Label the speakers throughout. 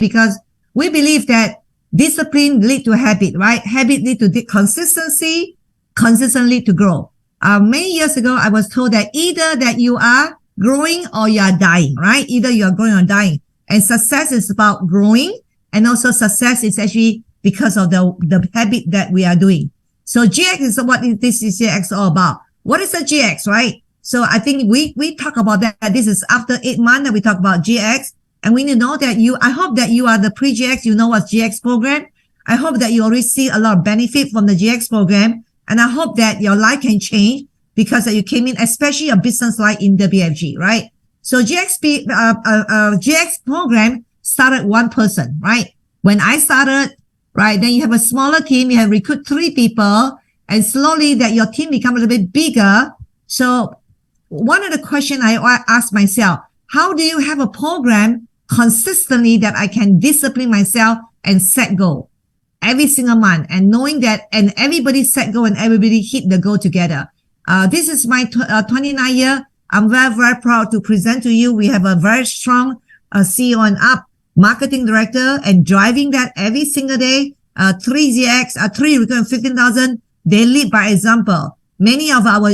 Speaker 1: because we believe that discipline lead to habit, right? Habit lead to consistency, consistent lead to growth. Many years ago, I was told that either that you are growing or you are dying, right? Either you are growing or dying. And success is about growing. And also success is actually because of the habit that we are doing. So GX is what this is GX all about. What is a GX, right? So I think we talk about that. This is after 8 months that we talk about GX. And we need to know that I hope that you are the pre-GX, you know what's GX program. I hope that you already see a lot of benefit from the GX program. And I hope that your life can change because you came in, especially your business life in the BFG, right? So GX program started one person, right? When I started, right, then you have a smaller team, you have recruit 3 people, and slowly that your team become a little bit bigger. So one of the questions I ask myself, how do you have a program consistently that I can discipline myself and set goal every single month, and knowing that, and everybody set goal and everybody hit the goal together. This is my 29 year. I'm very, very proud to present to you. We have a very strong CEO and up marketing director and driving that every single day. 3 GX, 3 recruit 15,000. They lead by example. Many of our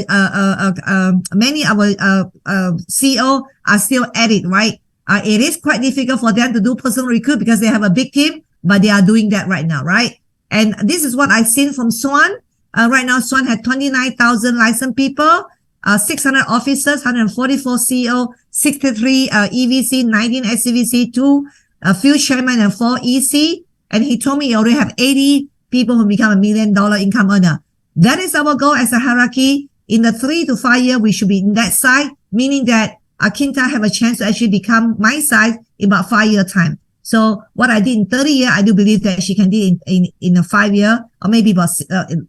Speaker 1: CEO are still at it, right? It is quite difficult for them to do personal recruit because they have a big team, but they are doing that right now, right? And this is what I've seen from Swan. Right now, Swan had 29,000 licensed people, 600 officers, 144 CEO, 63 EVC, 19 SCVC, 2 a few chairman and 4 EC. And he told me he already have 80 people who become $1 million income earner. That is our goal as a hierarchy. In the 3 to 5 years, we should be in that side, meaning that Akinta have a chance to actually become my size in about 5 year time. So what I did in 30 years, I do believe that she can do in a 5 year, or maybe about,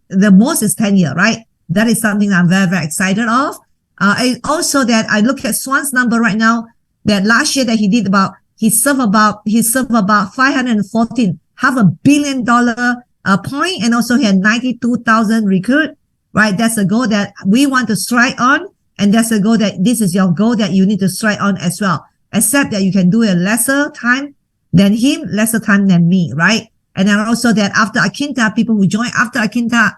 Speaker 1: the most is 10 year, right? That is something that I'm very, very excited of. Also that I look at Swan's number right now, that last year that he did he served about 514, $500 million point, and also he had 92,000 recruit, right? That's a goal that we want to strike on. And that's a goal that this is your goal that you need to strike on as well. Except that you can do it lesser time than him, lesser time than me, right? And then also that after Akinta, people who join after Akinta,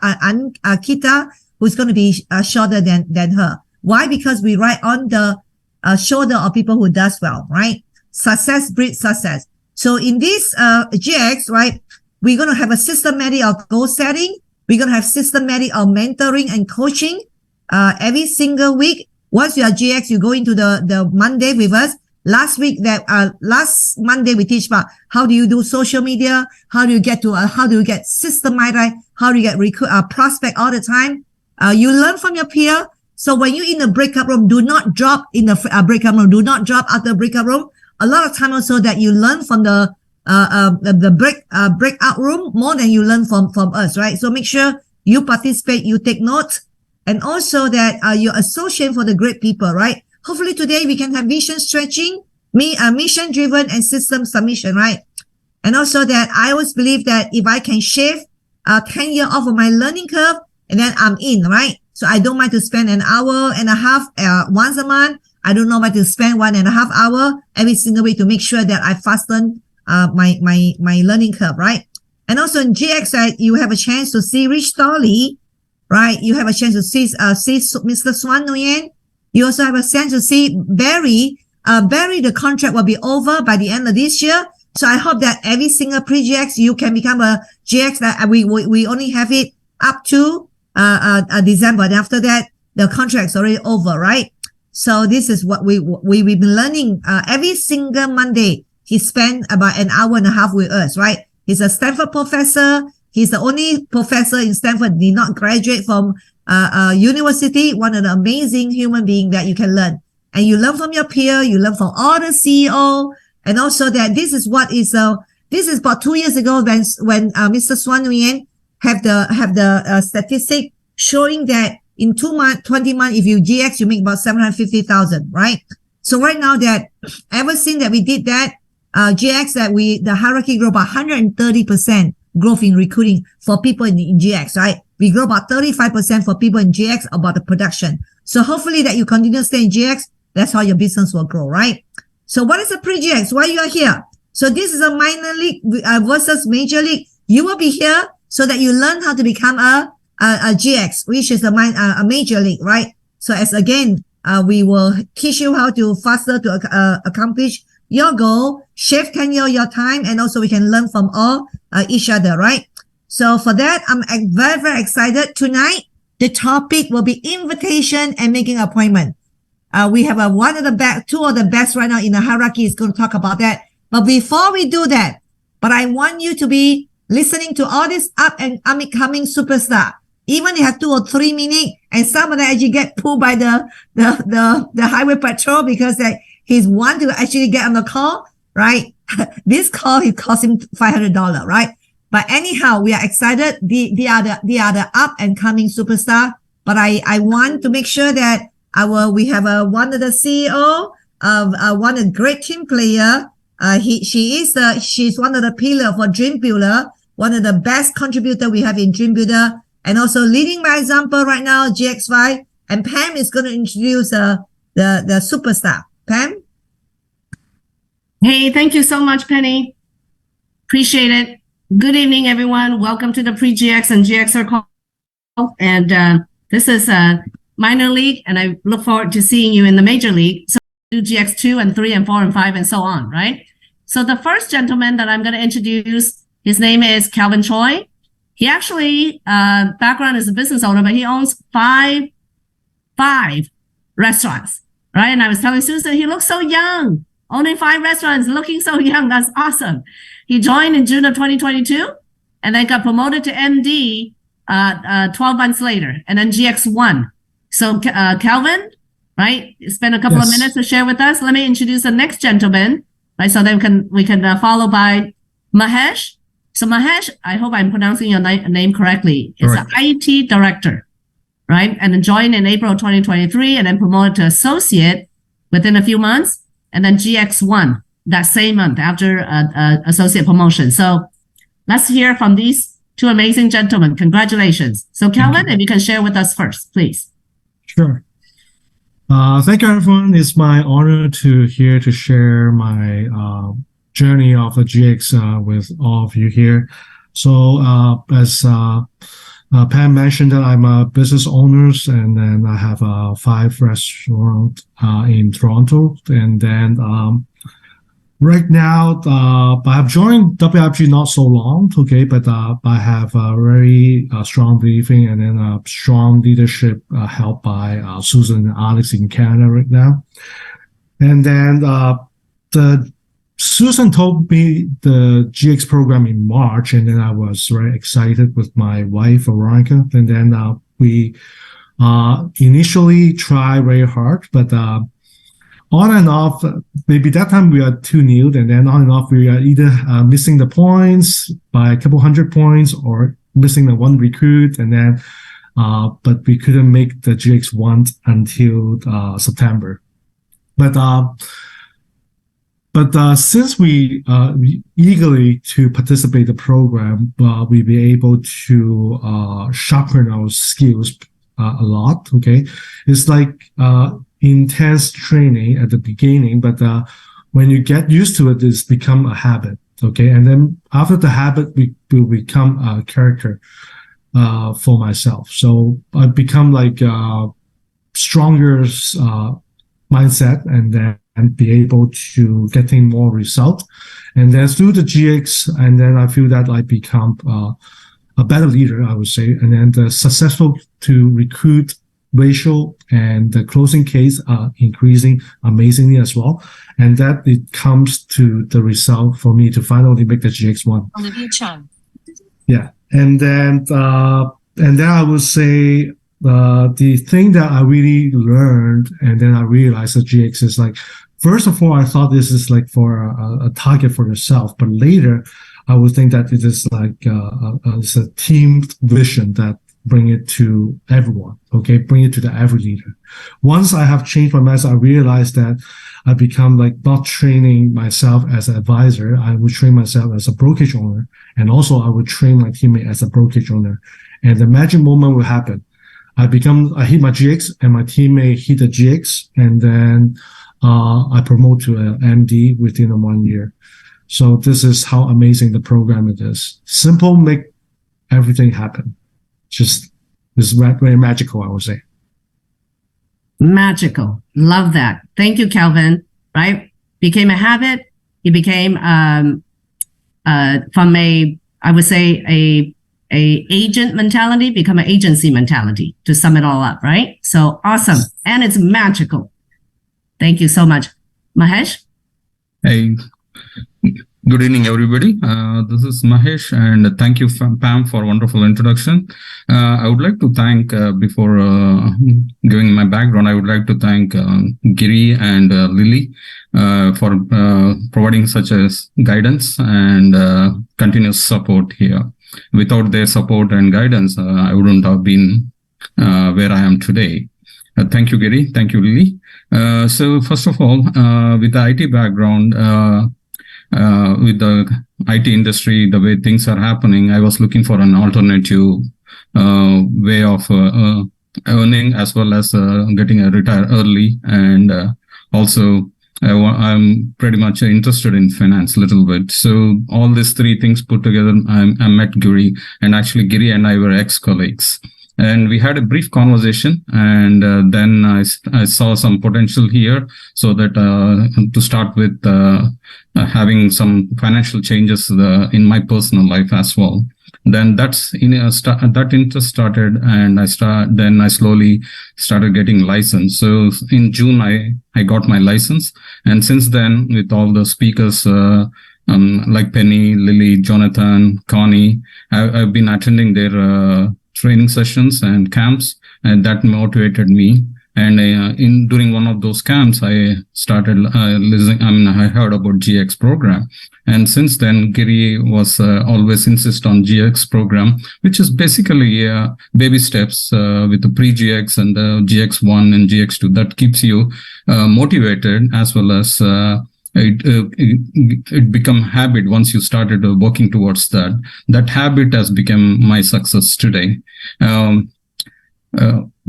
Speaker 1: Akita, who's going to be shorter than her. Why? Because we ride on the shoulder of people who does well, right? Success breeds success. So in this GX, right, we're going to have a systematic of goal setting. We're going to have systematic of mentoring and coaching every single week. Once you are GX, you go into the Monday with us. Last Monday, we teach about how do you do social media? How do you get systematic? How do you get recruit prospect all the time? You learn from your peer. So when you're in the breakout room, do not drop in the breakout room. Do not drop out the breakout room. A lot of time also that you learn from the breakout room more than you learn from us, right? So make sure you participate, you take notes, and also that you associate for the great people, right? Hopefully today we can have vision stretching, mission driven and system submission, right? And also that I always believe that if I can shave 10 years off of my learning curve, and then I'm in, right? So I don't mind to spend an hour and a half once a month. I don't know why to spend 1.5 hours every single week to make sure that I fasten my learning curve, right? And also in GX, right, you have a chance to see Rich Dolly, right? You have a chance to see Mr. Swan Nguyen. You also have a chance to see Barry. Barry, the contract will be over by the end of this year. So I hope that every single pre-GX, you can become a GX. That we only have it up to December. And after that, the contract's already over, right? So this is what we've been learning every single Monday. He spent about 1.5 hours with us, right? He's a Stanford professor. He's the only professor in Stanford, did not graduate from university. One of the amazing human beings that you can learn. And you learn from your peer, you learn from all the CEO. And also that this is about 2 years ago when Mr. Swan Nguyen have the statistic showing that in 2 months, 20 months, if you GX, you make about 750,000, right? So right now that ever since that we did that, GX, that the hierarchy grew about 130% growth in recruiting for people in GX, right? We grow about 35% for people in GX about the production. So hopefully that you continue to stay in GX, that's how your business will grow, right? So what is a pre-GX? Why you are here? So this is a minor league versus major league. You will be here so that you learn how to become a GX, which is a major league, right? So as again, we will teach you how to faster to accomplish your goal, shave tenure your time, and also we can learn from all each other, right? So for that, I'm very, very excited. Tonight, the topic will be invitation and making appointment. We have two of the best right now in the hierarchy is going to talk about that. But before we do that, I want you to be listening to all this up and coming superstar. Even they have 2 or 3 minutes, and some of them actually get pulled by the highway patrol because he's want to actually get on the call, right? This call, it cost him $500, right? But anyhow, we are excited. They are the up and coming superstar. But I want to make sure that we have one of the CEO of one of the great team player. She's one of the pillar for Dream Builder, one of the best contributor we have in Dream Builder, and also leading by example right now, GX5. And Pam is going to introduce the superstar. Pam?
Speaker 2: Hey, thank you so much, Penny. Appreciate it. Good evening, everyone. Welcome to the Pre-GX and GXer call. And this is a minor league, and I look forward to seeing you in the major league. So do GX2 and 3 and 4 and 5 and so on, right? So the first gentleman that I'm going to introduce, his name is Calvin Choi. He actually, background is a business owner, but he owns five restaurants, right? And I was telling Susan, he looks so young, owning 5 restaurants, looking so young. That's awesome. He joined in June of 2022 and then got promoted to MD 12 months later, and then GX1. So Calvin, right, spend a couple of minutes to share with us. Let me introduce the next gentleman, right? So then we can follow by Mahesh. So Mahesh, I hope I'm pronouncing your name correctly. Is an IT director, right? And then joined in April 2023 and then promoted to associate within a few months, and then GX1 that same month after associate promotion. So let's hear from these 2 amazing gentlemen. Congratulations. So Calvin, if you can share with us first, please.
Speaker 3: Sure. Thank you, everyone. It's my honor to share my journey of the GX with all of you here. So as Pam mentioned, that I'm a business owner, and then I have 5 restaurants in Toronto, and then right now, I have joined WIPG not so long, okay, but I have a very strong believing and then a strong leadership helped by Susan and Alex in Canada right now. And then Susan told me the GX program in March, and then I was very excited with my wife, Veronica. And then we initially tried very hard, but on and off, maybe that time we are too new, and then on and off we are either missing the points by a couple 100 points or missing the 1 recruit, and then but we couldn't make the GX1 until September. But since we eagerly to participate in the program, we'll be able to sharpen our skills a lot. Okay, it's like intense training at the beginning, but when you get used to it, it's become a habit. Okay, and then after the habit, we will become a character for myself. So I become like stronger mindset, and then be able to getting more result, and then through the GX, and then I feel that I become a better leader, I would say, and then the successful to recruit ratio and the closing case are increasing amazingly as well, and that it comes to the result for me to finally make the GX1.
Speaker 4: Olivia Chung.
Speaker 3: Yeah, and then I would say the thing that I really learned, and then I realized that GX is like, first of all, I thought this is like for a target for yourself, but later I would think that it is like it's a team vision that bring it to everyone, okay? Bring it to the every leader. Once I have changed my mindset, I realized that I become like not training myself as an advisor. I would train myself as a brokerage owner, and also I would train my teammate as a brokerage owner. And the magic moment will happen. I hit my GX, and my teammate hit the GX, and then I promote to an MD within 1 year. So this is how amazing the program it is. Simple, make everything happen. Just it's very magical, I would say.
Speaker 2: Magical. Love that. Thank you, Calvin. Right? Became a habit. It became from I would say a agent mentality, become an agency mentality, to sum it all up, right? So awesome. And it's magical. Thank you so much. Mahesh?
Speaker 4: Hey, good evening, everybody. This is Mahesh, and thank you, Pam, for a wonderful introduction. I would like to thank, before giving my background, I would like to thank Giri and Lily for providing such as guidance and continuous support here. Without their support and guidance, I wouldn't have been where I am today. Thank you, Giri. Thank you, Lily. So first of all, with the IT background, with the IT industry, the way things are happening, I was looking for an alternative way of earning, as well as getting a retire early. And also, I'm pretty much interested in finance a little bit. So all these three things put together, I met Giri, and actually Giri and I were ex-colleagues. And we had a brief conversation, and then I saw some potential here, so that to start with having some financial changes in my personal life as well. Then that interest started, and then I slowly started getting licensed. So in June, I got my license, and since then, with all the speakers like Penny, Lily, Jonathan, Connie, I've been attending their training sessions and camps, and that motivated me. And during one of those camps, I started listening. I heard about GX program, and since then, Giri was always insist on GX program, which is basically baby steps with the pre-GX and the GX1 and GX2 that keeps you motivated, as well as it become habit once you started working towards that. That habit has become my success today.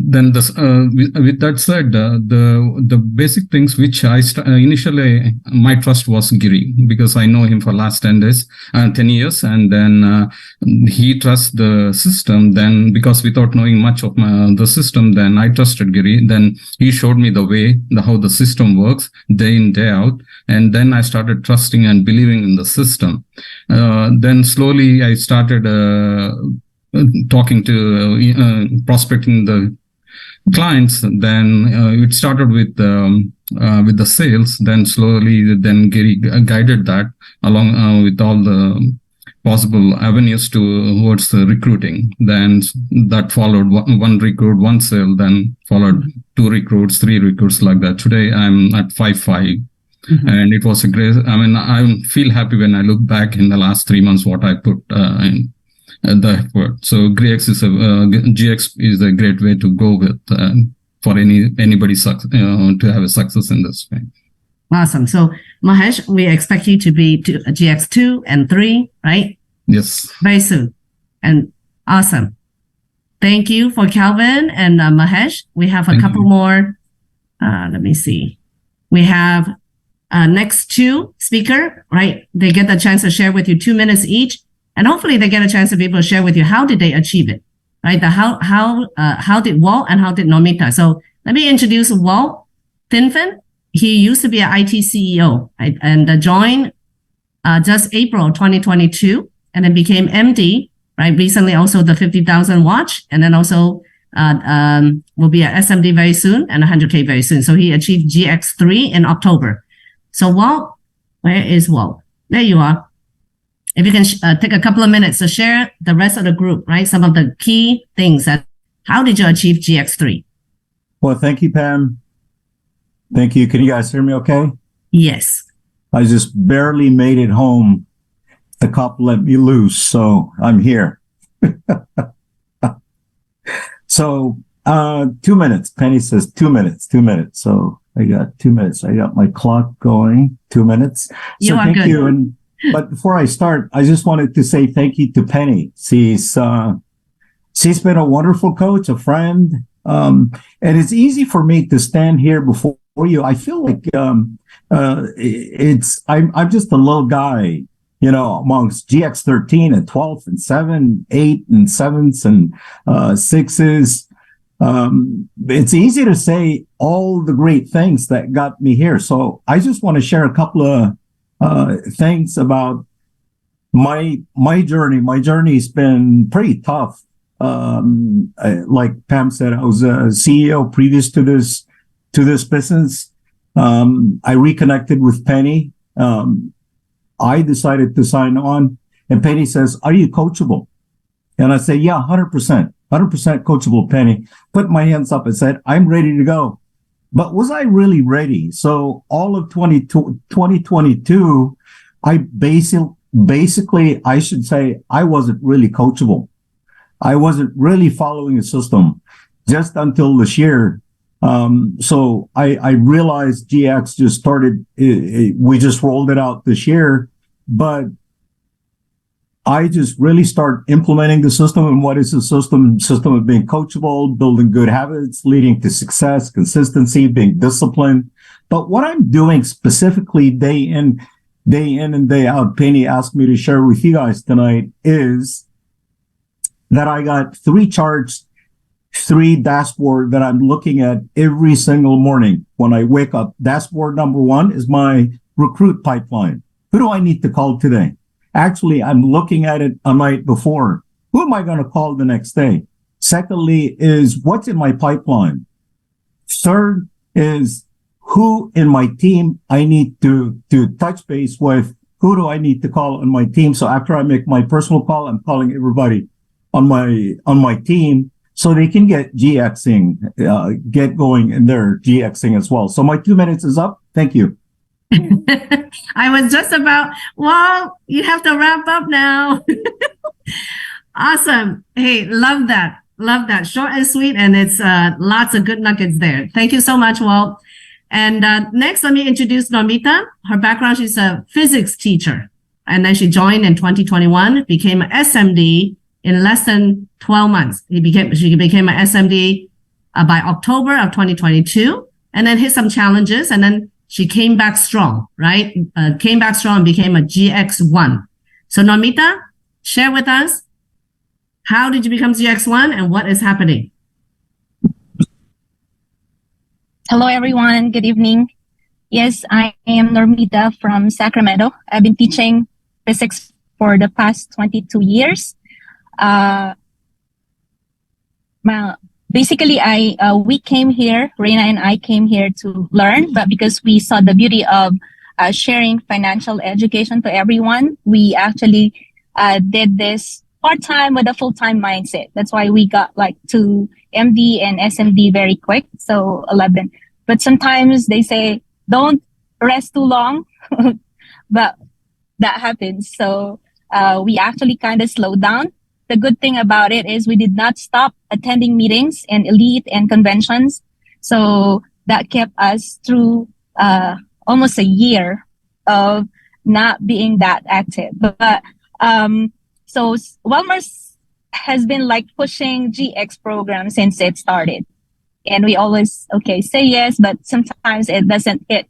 Speaker 4: Then with that said, the basic things which I initially, my trust was Giri, because I know him for last 10 years, and then he trusts the system. Then because without knowing much of the system, then I trusted Giri. Then he showed me the way, how the system works day in, day out. And then I started trusting and believing in the system. Then slowly I started talking to prospecting the clients. Then it started with the sales. Then slowly, then Giri guided that along with all the possible avenues towards the recruiting. Then that followed one recruit, one sale. Then followed 2 recruits, 3 recruits, like that. Today I'm at 5. And it was a great. I feel happy when I look back in the last 3 months what I put in. The effort. So GX is a great way to go with for anybody to have a success in this way.
Speaker 2: Awesome. So Mahesh, we expect you to be to GX2 and 3, right?
Speaker 4: Yes.
Speaker 2: Very soon. And awesome. Thank you for Calvin and Mahesh. We have a couple more. Let me see. We have next 2 speaker, right? They get the chance to share with you 2 minutes each. And hopefully they get a chance to be able to share with you how did they achieve it, right? How did Walt and how did Nomita? So let me introduce Walt Thinfen. He used to be an IT CEO, right? And joined just April 2022, and then became MD, right? Recently also the 50,000 watch, and then also will be an SMD very soon and 100K very soon. So he achieved GX3 in October. So Walt, where is Walt? There you are. If you can take a couple of minutes to share the rest of the group, right? Some of the key things how did you achieve GX3?
Speaker 5: Well, thank you, Pam. Thank you. Can you guys hear me okay?
Speaker 2: Yes.
Speaker 5: I just barely made it home. The cop let me loose, so I'm here. So 2 minutes. Penny says 2 minutes. So I got 2 minutes. I got my clock going. 2 minutes. So
Speaker 2: thank
Speaker 5: good. You. But before I start, I just wanted to say thank you to Penny. She's been a wonderful coach, a friend. And it's easy for me to stand here before you. I feel like I'm just a little guy, you know, amongst GX13 and 12 and 7, 8 and 7s and 6s. It's easy to say all the great things that got me here. So I just want to share a couple of things about my journey. My journey's been pretty tough. Like Pam said, I was a CEO previous to this business. I reconnected with Penny. I decided to sign on, and Penny says, "Are you coachable?" And I say, "Yeah, 100%, 100% coachable." Penny put my hands up and said, "I'm ready to go." But was I really ready? So all of 2022, I basically, I should say, I wasn't really coachable. I wasn't really following a system just until this year. So I realized GX just started, we just rolled it out this year, but I just really start implementing the system. And what is the system? System of being coachable, building good habits, leading to success, consistency, being disciplined. But what I'm doing specifically day in and day out, Penny asked me to share with you guys tonight, is that I got 3 charts, 3 dashboard that I'm looking at every single morning when I wake up. Dashboard number 1 is my recruit pipeline. Who do I need to call today? Actually, I'm looking at it a night before. Who am I going to call the next day? Secondly is what's in my pipeline. Third is who in my team I need to touch base with. Who do I need to call on my team? So after I make my personal call, I'm calling everybody on my team so they can get GXing, get going in their GXing as well. So my 2 minutes is up. Thank you.
Speaker 2: I was just about, well, you have to wrap up now. Awesome. Hey, love that. Love that. Short and sweet, and it's lots of good nuggets there. Thank you so much, Walt. And next, let me introduce Normita. Her background, she's a physics teacher. And then she joined in 2021, became an SMD in less than 12 months. She became an SMD by October of 2022, and then hit some challenges, and then she came back strong, right? Came back strong and became a GX1. So Normita, share with us, how did you become GX1 and what is happening?
Speaker 6: Hello, everyone. Good evening. Yes, I am Normita from Sacramento. I've been teaching physics for the past 22 years. Basically, we came here, Reina and I came here to learn, but because we saw the beauty of sharing financial education to everyone, we actually did this part-time with a full-time mindset. That's why we got like to MD and SMD very quick, so 11. But sometimes they say, don't rest too long, but that happens. So we actually kind of slowed down. The good thing about it is we did not stop attending meetings and elite and conventions. So that kept us through almost a year of not being that active. But so Wellmers has been like pushing GX program since it started. And we always, say yes, but sometimes it doesn't hit.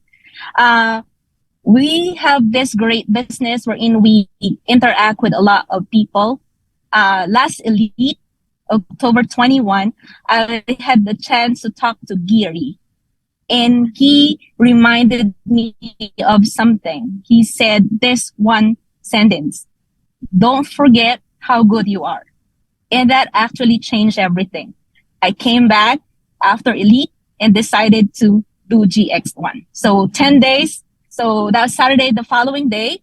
Speaker 6: We have this great business wherein we interact with a lot of people. Last Elite, October 21, I had the chance to talk to Geary. And he reminded me of something. He said this one sentence, don't forget how good you are. And that actually changed everything. I came back after Elite and decided to do GX1. So 10 days. So that was Saturday, the following day,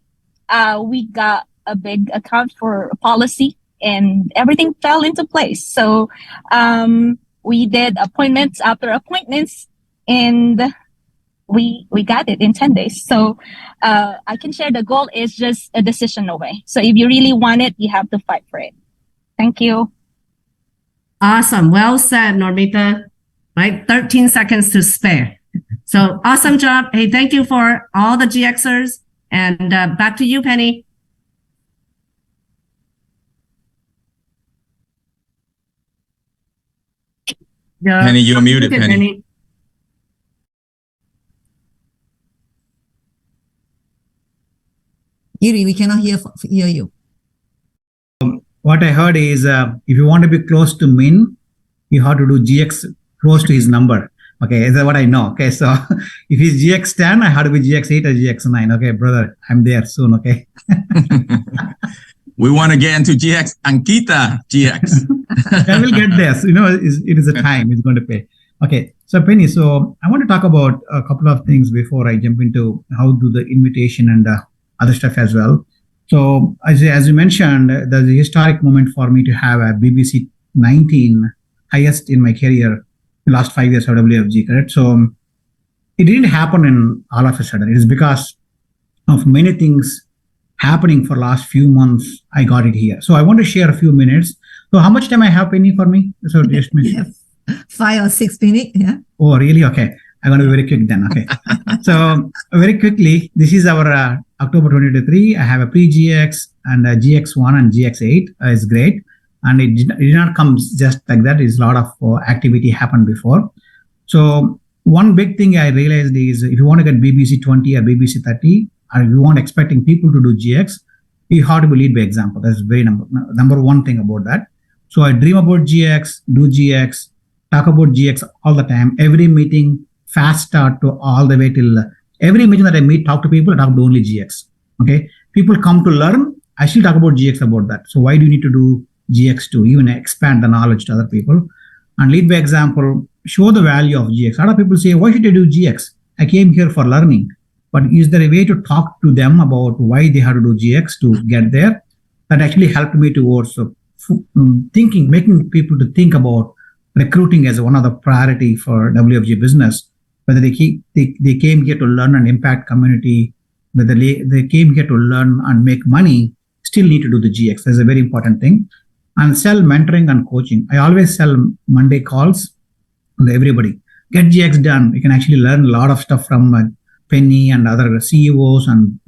Speaker 6: we got a big account for policy and everything fell into place. So we did appointments after appointments and we got it in 10 days. So I can share the goal is just a decision away. So if you really want it, you have to fight for it. Thank you.
Speaker 2: Awesome. Well said, Normita. Right? 13 seconds to spare. So awesome job. Hey, thank you for all the GXers. And back to you, Penny.
Speaker 4: Penny, you're muted, Penny.
Speaker 1: Giri, we cannot hear you.
Speaker 7: What I heard is if you want to be close to Min, you have to do GX close to his number. Okay, that's what I know. Okay, so if he's GX 10, I have to be GX 8 or GX 9. Okay, brother, I'm there soon. Okay.
Speaker 8: We want to get into GX Ankita GX.
Speaker 7: I will get there. So, it is a time it's going to pay. Okay, so Penny, so I want to talk about a couple of things before I jump into how do the invitation and other stuff as well. So as you mentioned, there's a historic moment for me to have a BBC 19 highest in my career in the last 5 years of WFG, correct? So it didn't happen in all of a sudden. It is because of many things happening for last few months. I got it here. So I want to share a few minutes. So how much time I have, Penny, for me? So just
Speaker 1: 5 or 6 minutes. Yeah.
Speaker 7: Oh, really? Okay. I'm going to be very quick then. Okay. So very quickly, this is our October 2023. I have a pre-GX and a GX1 and GX8 is great. And it did not come just like that. It's a lot of activity happened before. So one big thing I realized is if you want to get BBC 20 or BBC 30, or you want expecting people to do GX, you have to be lead by example. That's very number one thing about that. So I dream about GX, do GX, talk about GX all the time. Every meeting, fast start to all the way till every meeting that I meet, talk to people, I talk about only GX. Okay. People come to learn. I still talk about GX about that. So why do you need to do GX to even expand the knowledge to other people? And lead by example, show the value of GX. A lot of people say, why should I do GX? I came here for learning. But is there a way to talk to them about why they have to do GX to get there? That actually helped me towards thinking, making people to think about recruiting as one of the priority for WFG business. Whether they came here to learn and impact community, whether they came here to learn and make money, still need to do the GX. That's a very important thing. And sell mentoring and coaching. I always sell Monday calls to everybody. Get GX done. You can actually learn a lot of stuff from Penny and other CEOs and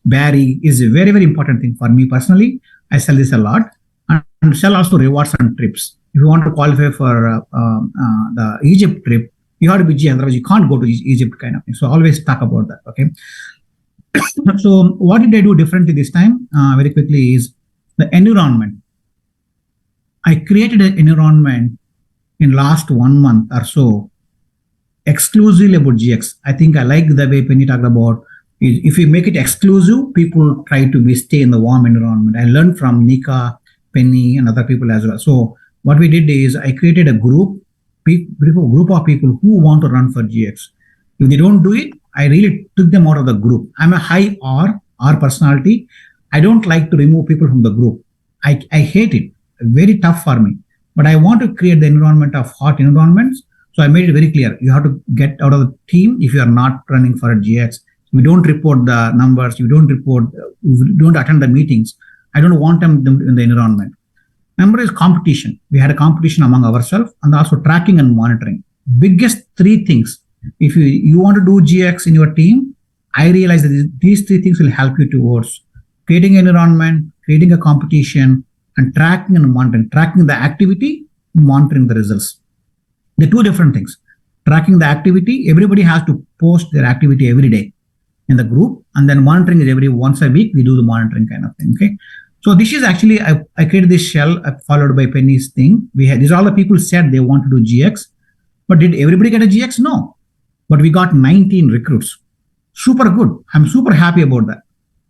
Speaker 7: Barry is a very, very important thing for me personally. I sell this a lot. And sell also rewards and trips. If you want to qualify for the Egypt trip, you have to be GX, otherwise you can't go to Egypt kind of thing. So always talk about that, okay? So what did I do differently this time? Very quickly is the environment. I created an environment in last 1 month or so exclusively about GX. I think I like the way Penny talked about if you make it exclusive, people try to stay in the warm environment. I learned from Nika, Penny, and other people as well. So what we did is I created a group of people who want to run for GX. If they don't do it, I really took them out of the group. I'm a high R personality. I don't like to remove people from the group. I hate it. Very tough for me. But I want to create the environment of hot environments. So I made it very clear. You have to get out of the team if you are not running for a GX. We don't report the numbers. You don't attend the meetings. I don't want them in the environment. Number is competition. We had a competition among ourselves and also tracking and monitoring. Biggest 3 things. If you want to do GX in your team, I realize that these 3 things will help you towards creating an environment, creating a competition, and tracking and monitoring. Tracking the activity, monitoring the results. They're 2 different things. Tracking the activity, everybody has to post their activity every day in the group, and then monitoring is once a week, we do the monitoring kind of thing, okay? So this is actually, I created this shell followed by Penny's thing. These are all the people said they want to do GX, but did everybody get a GX? No. But we got 19 recruits. Super good. I'm super happy about that.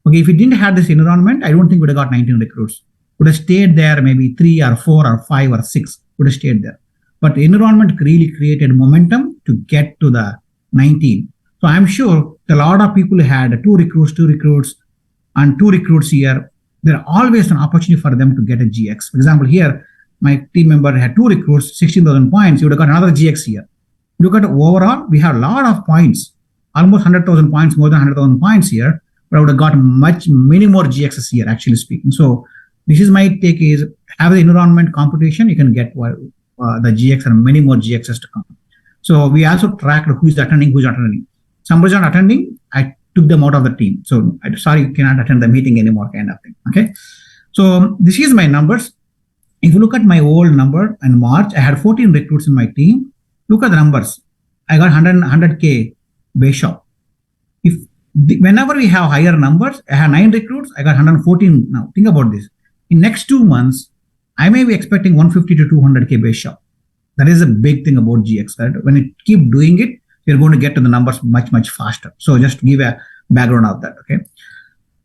Speaker 7: Okay, if we didn't have this environment, I don't think we would have got 19 recruits. Would have stayed there maybe 3 or 4 or 5 or 6 would have stayed there. But the environment really created momentum to get to the 19. So I'm sure a lot of people had 2 recruits, and 2 recruits here. There are always an opportunity for them to get a GX. For example, here, my team member had 2 recruits, 16,000 points. You would have got another GX here. Look at overall, we have a lot of points, almost 100,000 points, more than 100,000 points here. But I would have got many more GXs here, actually speaking. So this is my take is have the environment competition. You can get the GX and many more GXs to come. So we also tracked who's attending, who's not attending. Somebody's not attending, I took them out of the team. So sorry, you cannot attend the meeting anymore kind of thing. Okay. So this is my numbers. If you look at my old number in March, I had 14 recruits in my team. Look at the numbers. I got 100K base shop. If whenever we have higher numbers, I have 9 recruits, I got 114 now. Think about this. In next 2 months, I may be expecting 150 to 200K base shop. That is a big thing about GX. Right? When you keep doing it, you're going to get to the numbers much, much faster. So just to give a background of that. Okay.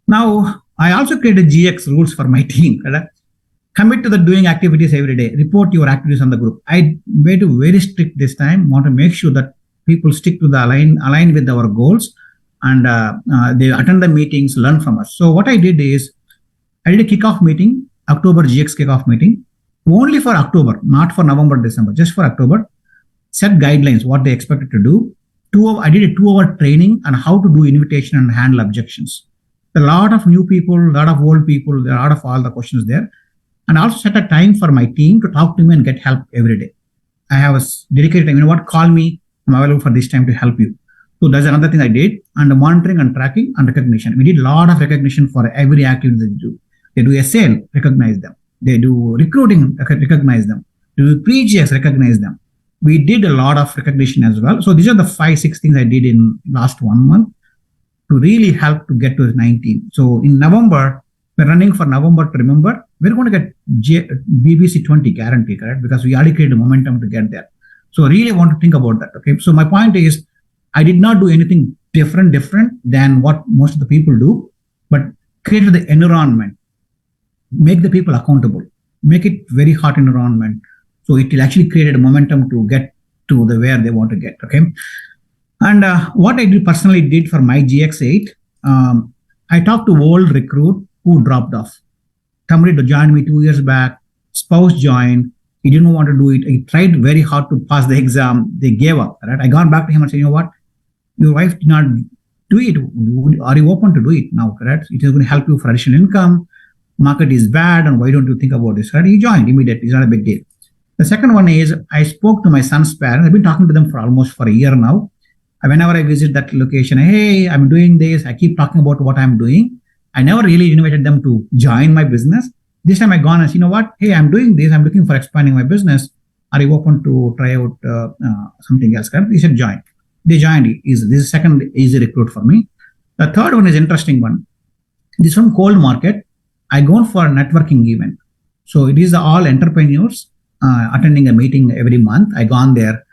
Speaker 7: Now, I also created GX rules for my team. Right? Commit to the doing activities every day. Report your activities on the group. I made it very strict this time. Want to make sure that people stick to the align with our goals, and they attend the meetings, learn from us. So what I did is, I did a kickoff meeting, October GX kickoff meeting, only for October, not for November, December, just for October. Set guidelines, what they expected to do. I did a 2-hour training on how to do invitation and handle objections. A lot of new people, a lot of old people, there are a lot of all the questions there. And also set a time for my team to talk to me and get help every day. I have a dedicated time. You know what? Call me. I'm available for this time to help you. So that's another thing I did. And the monitoring and tracking and recognition. We did a lot of recognition for every activity they do. They do a sale, recognize them. They do recruiting, recognize them. They do pre-GX, recognize them. We did a lot of recognition as well. So these are the 5-6 things I did in last 1 month to really help to get to 19. So in November, we're running for November to remember. We're going to get BBC 20 guarantee, correct? Because we already created momentum to get there. So really want to think about that. Okay. So my point is, I did not do anything different than what most of the people do, but created the environment, make the people accountable, make it very hot environment. So it will actually create a momentum to get to the where they want to get. Okay. And what I personally did for my GX8, I talked to old recruit who dropped off. Somebody joined me 2 years back, spouse joined, he didn't want to do it. He tried very hard to pass the exam. They gave up. Right? I gone back to him and said, you know what? Your wife did not do it. Are you open to do it now? Correct? It is going to help you for additional income. Market is bad, and why don't you think about this? Right? He joined immediately. It's not a big deal. The second one is, I spoke to my son's parents. I've been talking to them for almost a year now. Whenever I visit that location, hey, I'm doing this. I keep talking about what I'm doing. I never really invited them to join my business. This time I gone and said, you know what? Hey, I'm doing this. I'm looking for expanding my business. Are you open to try out something else? Correct? They said join. They joined. This is the second easy recruit for me. The third one is interesting one. This from Cold Market. I gone for a networking event. So it is all entrepreneurs attending a meeting every month. I gone there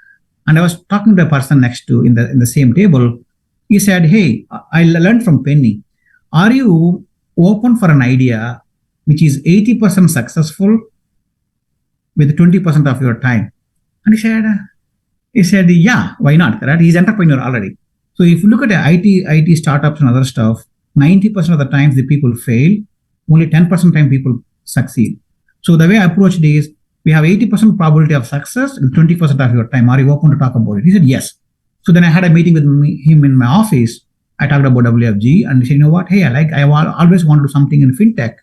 Speaker 7: and I was talking to a person next to in the same table. He said, hey, I learned from Penny. Are you open for an idea which is 80% successful with 20% of your time? And he said, yeah, why not? Right? He's an entrepreneur already. So if you look at the IT startups and other stuff, 90% of the times the people fail, only 10% time people succeed. So the way I approached it is, we have 80% probability of success with 20% of your time. Are you open to talk about it? He said, yes. So then I had a meeting with him in my office. I talked about WFG and he said, you know what? Hey, I always want to do something in fintech.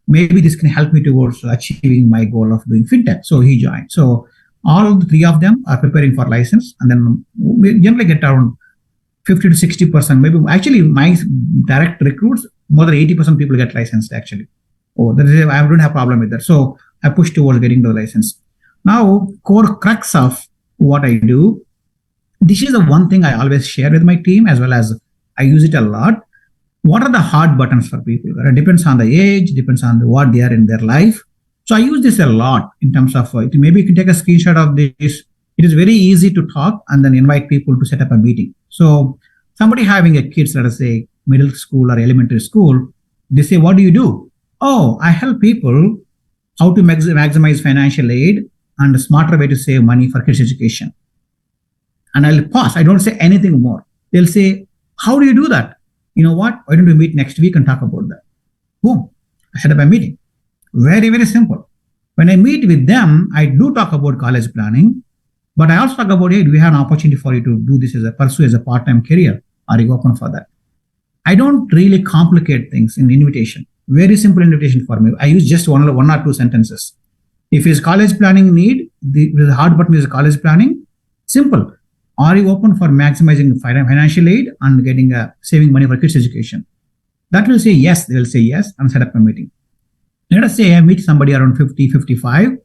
Speaker 7: Maybe this can help me towards achieving my goal of doing fintech. So he joined. So all the three of them are preparing for license. And then we generally get around 50 to 60%. Maybe actually my direct recruits, more than 80% people get licensed actually. I don't have a problem with that. So I push towards getting the license. Now, core crux of what I do, this is the one thing I always share with my team, as well as I use it a lot. What are the hard buttons for people? It depends on the age, depends on what they are in their life. So I use this a lot in terms of, maybe you can take a screenshot of this. It is very easy to talk and then invite people to set up a meeting. So somebody having a kids, let us say middle school or elementary school, they say, what do you do? Oh, I help people how to maximize financial aid and a smarter way to save money for kids' education. And I'll pause. I don't say anything more. They'll say, how do you do that? You know what? Why don't we meet next week and talk about that? Boom. I set up a meeting. Very, very simple. When I meet with them, I do talk about college planning, but I also talk about, hey, do we have an opportunity for you to do this pursue as a part-time career? Are you open for that? I don't really complicate things in the invitation. Very simple invitation for me. I use just one or two sentences. If it's college planning need, the hard button is college planning. Simple. Are you open for maximizing financial aid and getting saving money for kids' education? That will say yes. They will say yes and set up a meeting. Let us say I meet somebody around 50, 55.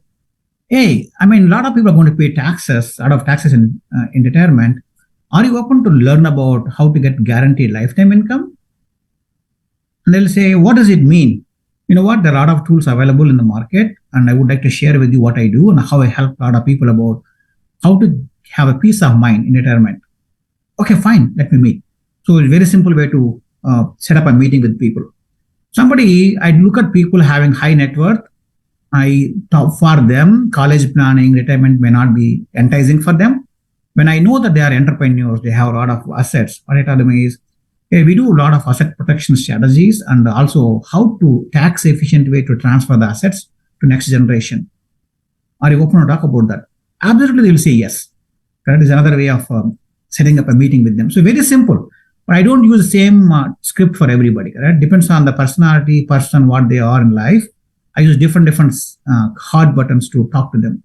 Speaker 7: Hey, a lot of people are going to pay taxes, out of taxes in retirement. are you open to learn about how to get guaranteed lifetime income? And they'll say, what does it mean? You know what? There are a lot of tools available in the market, and I would like to share with you what I do and how I help a lot of people about how to have a peace of mind in retirement. Okay, fine, let me meet. So it's a very simple way to set up a meeting with people. I look at people having high net worth. I talk for them, college planning, retirement may not be enticing for them. When I know that they are entrepreneurs, they have a lot of assets, what I tell them is, hey, we do a lot of asset protection strategies and also how to tax efficient way to transfer the assets to next generation. Are you open to talk about that? Absolutely, they will say yes. That is another way of setting up a meeting with them. So very simple. But I don't use the same script for everybody. Right? Depends on the personality, person, what they are in life. I use different hard buttons to talk to them.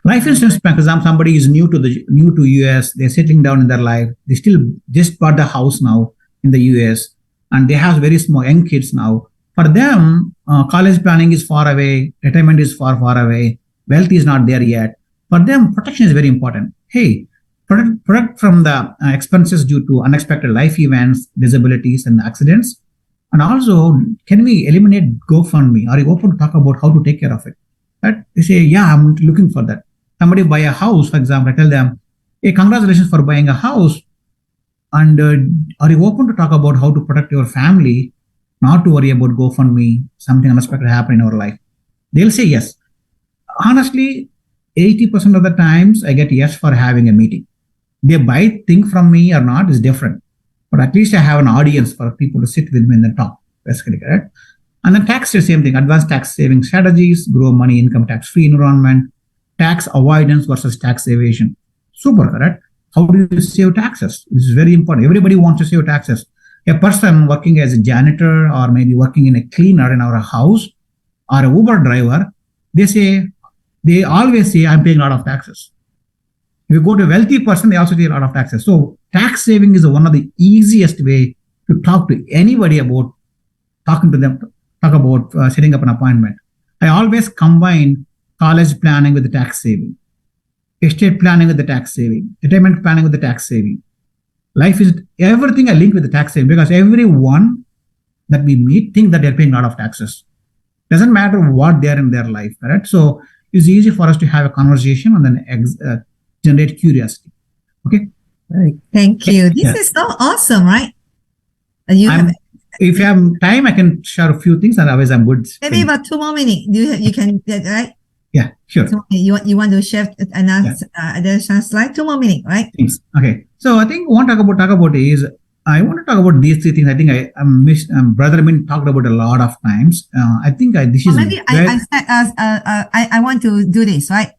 Speaker 7: Life insurance, for example, somebody is new to US, they're settling down in their life. They still just bought the house now in the US, and they have very small young kids now. For them, college planning is far away, retirement is far away, wealth is not there yet. For them, protection is very important. Hey, protect from the expenses due to unexpected life events, disabilities, and accidents. And also, can we eliminate GoFundMe? Are you open to talk about how to take care of it? Right? They say, yeah, I'm looking for that. Somebody buy a house, for example, I tell them, hey, congratulations for buying a house. And are you open to talk about how to protect your family, not to worry about GoFundMe, something unexpected happen in our life? They'll say yes. Honestly, 80% of the times I get yes for having a meeting. They buy thing from me or not is different. But at least I have an audience for people to sit with me and then talk, basically, correct? And then tax, the same thing, advanced tax saving strategies, grow money, income tax-free environment, tax avoidance versus tax evasion. Super, correct? How do you save taxes? This is very important. Everybody wants to save taxes. A person working as a janitor or maybe working in a cleaner in our house or a Uber driver, they always say, I'm paying a lot of taxes. If you go to a wealthy person, they also pay a lot of taxes. So tax saving is one of the easiest way to talk to anybody about talking to them, talk about setting up an appointment. I always combine college planning with the tax saving, estate planning with the tax saving, retirement planning with the tax saving. Life is everything I link with the tax saving because everyone that we meet think that they're paying a lot of taxes. Doesn't matter what they're in their life, right? So it's easy for us to have a conversation and then generate curiosity. Okay.
Speaker 1: Right. Thank you. This is so awesome, right?
Speaker 7: If you have time, I can share a few things, otherwise I'm good.
Speaker 1: Maybe about 2 more minutes. You can, right?
Speaker 7: Yeah, sure.
Speaker 1: So you want to share another additional slide? 2 more minutes, right?
Speaker 7: Thanks. Okay. So I think what I want to talk about is I want to talk about these 3 things. I think Brother Amin talked about a lot of times. I think this is
Speaker 1: maybe I want to do this, right?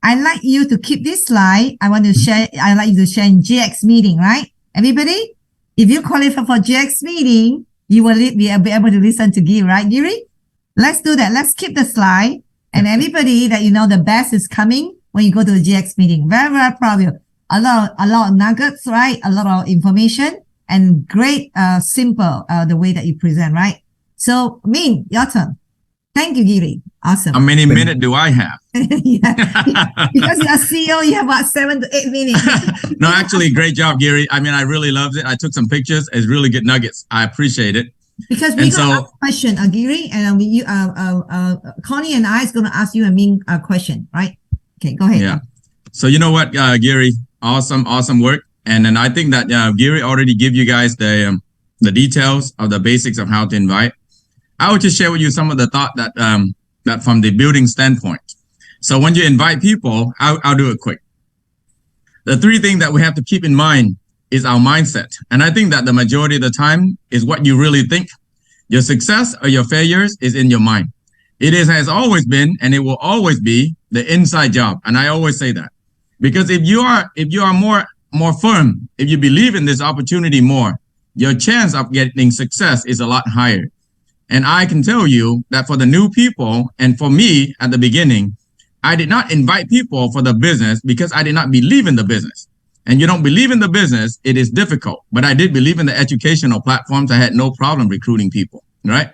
Speaker 1: I like you to keep this slide. I like you to share in GX meeting, right? Everybody, if you qualify for GX meeting, you will be able to listen to Giri, right, Giri? Let's do that. Let's keep the slide. And everybody that you know the best is coming when you go to the GX meeting. Very, very proud of you. A lot of nuggets, right? A lot of information and great, simple, the way that you present, right? So, Min, your turn. Thank you, Giri. Awesome.
Speaker 8: How many minutes do I have?
Speaker 1: Because you're CEO, you have about 7 to 8 minutes.
Speaker 8: No, actually, great job, Giri. I mean, I really loved it. I took some pictures. It's really good nuggets. I appreciate it.
Speaker 1: Because we're going to ask a question, Giri, and Connie and I is going to ask you a Min question, right? Okay, go ahead.
Speaker 8: Yeah. So you know what, Giri, awesome work. And then I think that Giri already gave you guys the details of the basics of how to invite. I would just share with you some of the thought that from the building standpoint. So when you invite people, I'll do it quick. The 3 things that we have to keep in mind is our mindset. And I think that the majority of the time is what you really think. Your success or your failures is in your mind. It has always been, and it will always be the inside job. And I always say that because if you are more firm, if you believe in this opportunity more, your chance of getting success is a lot higher. And I can tell you that for the new people and for me at the beginning, I did not invite people for the business because I did not believe in the business. And you don't believe in the business, it is difficult. But I did believe in the educational platforms. I had no problem recruiting people, right?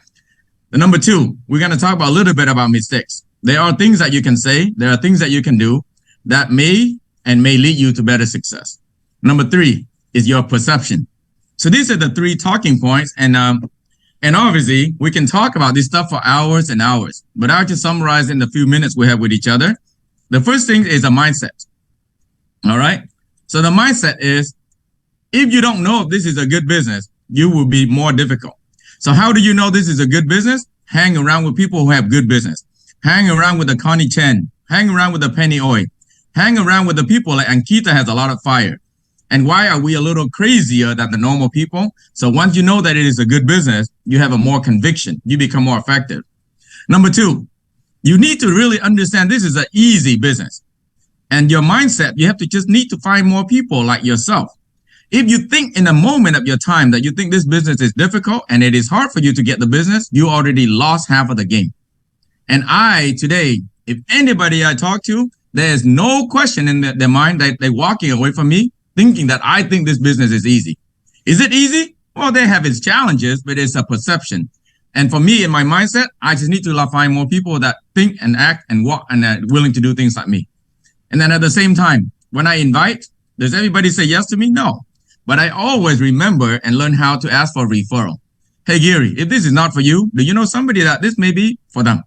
Speaker 8: The number 2, we're going to talk about a little bit about mistakes. There are things that you can say. There are things that you can do that may lead you to better success. Number 3 is your perception. So these are the 3 talking points. And obviously we can talk about this stuff for hours and hours, but I'll just summarize in the few minutes we have with each other. The first thing is a mindset. All right. So the mindset is, if you don't know if this is a good business, you will be more difficult. So how do you know this is a good business? Hang around with people who have good business. Hang around with the Connie Chen. Hang around with the Penny Oy. Hang around with the people like Ankita has a lot of fire. And why are we a little crazier than the normal people? So once you know that it is a good business, you have a more conviction. You become more effective. Number 2, you need to really understand this is an easy business. And your mindset, you have to just need to find more people like yourself. If you think in a moment of your time that you think this business is difficult and it is hard for you to get the business, you already lost half of the game. And today, if anybody I talk to, there's no question in their mind that they're walking away from me thinking that I think this business is easy. Is it easy? Well, they have its challenges, but it's a perception. And for me, in my mindset, I just need to find more people that think and act and walk and are willing to do things like me. And then at the same time, when I invite, does everybody say yes to me? No. But I always remember and learn how to ask for referral. Hey, Gary, if this is not for you, do you know somebody that this may be for them?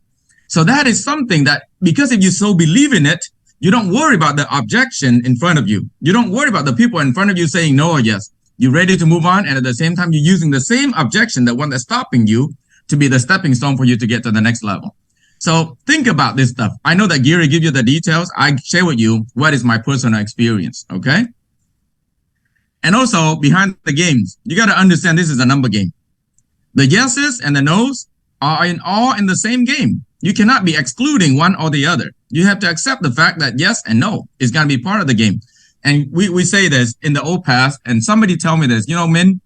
Speaker 8: So that is something that, because if you so believe in it, you don't worry about the objection in front of you. You don't worry about the people in front of you saying no or yes. You're ready to move on. And at the same time, you're using the same objection, the one that's stopping you, to be the stepping stone for you to get to the next level. So think about this stuff. I know that Gary give you the details. I share with you what is my personal experience. Okay. And also behind the games, you got to understand this is a number game. The yeses and the nos are all in the same game. You cannot be excluding one or the other. You have to accept the fact that yes and no is going to be part of the game. And we say this in the old past, and somebody tell me this, Min,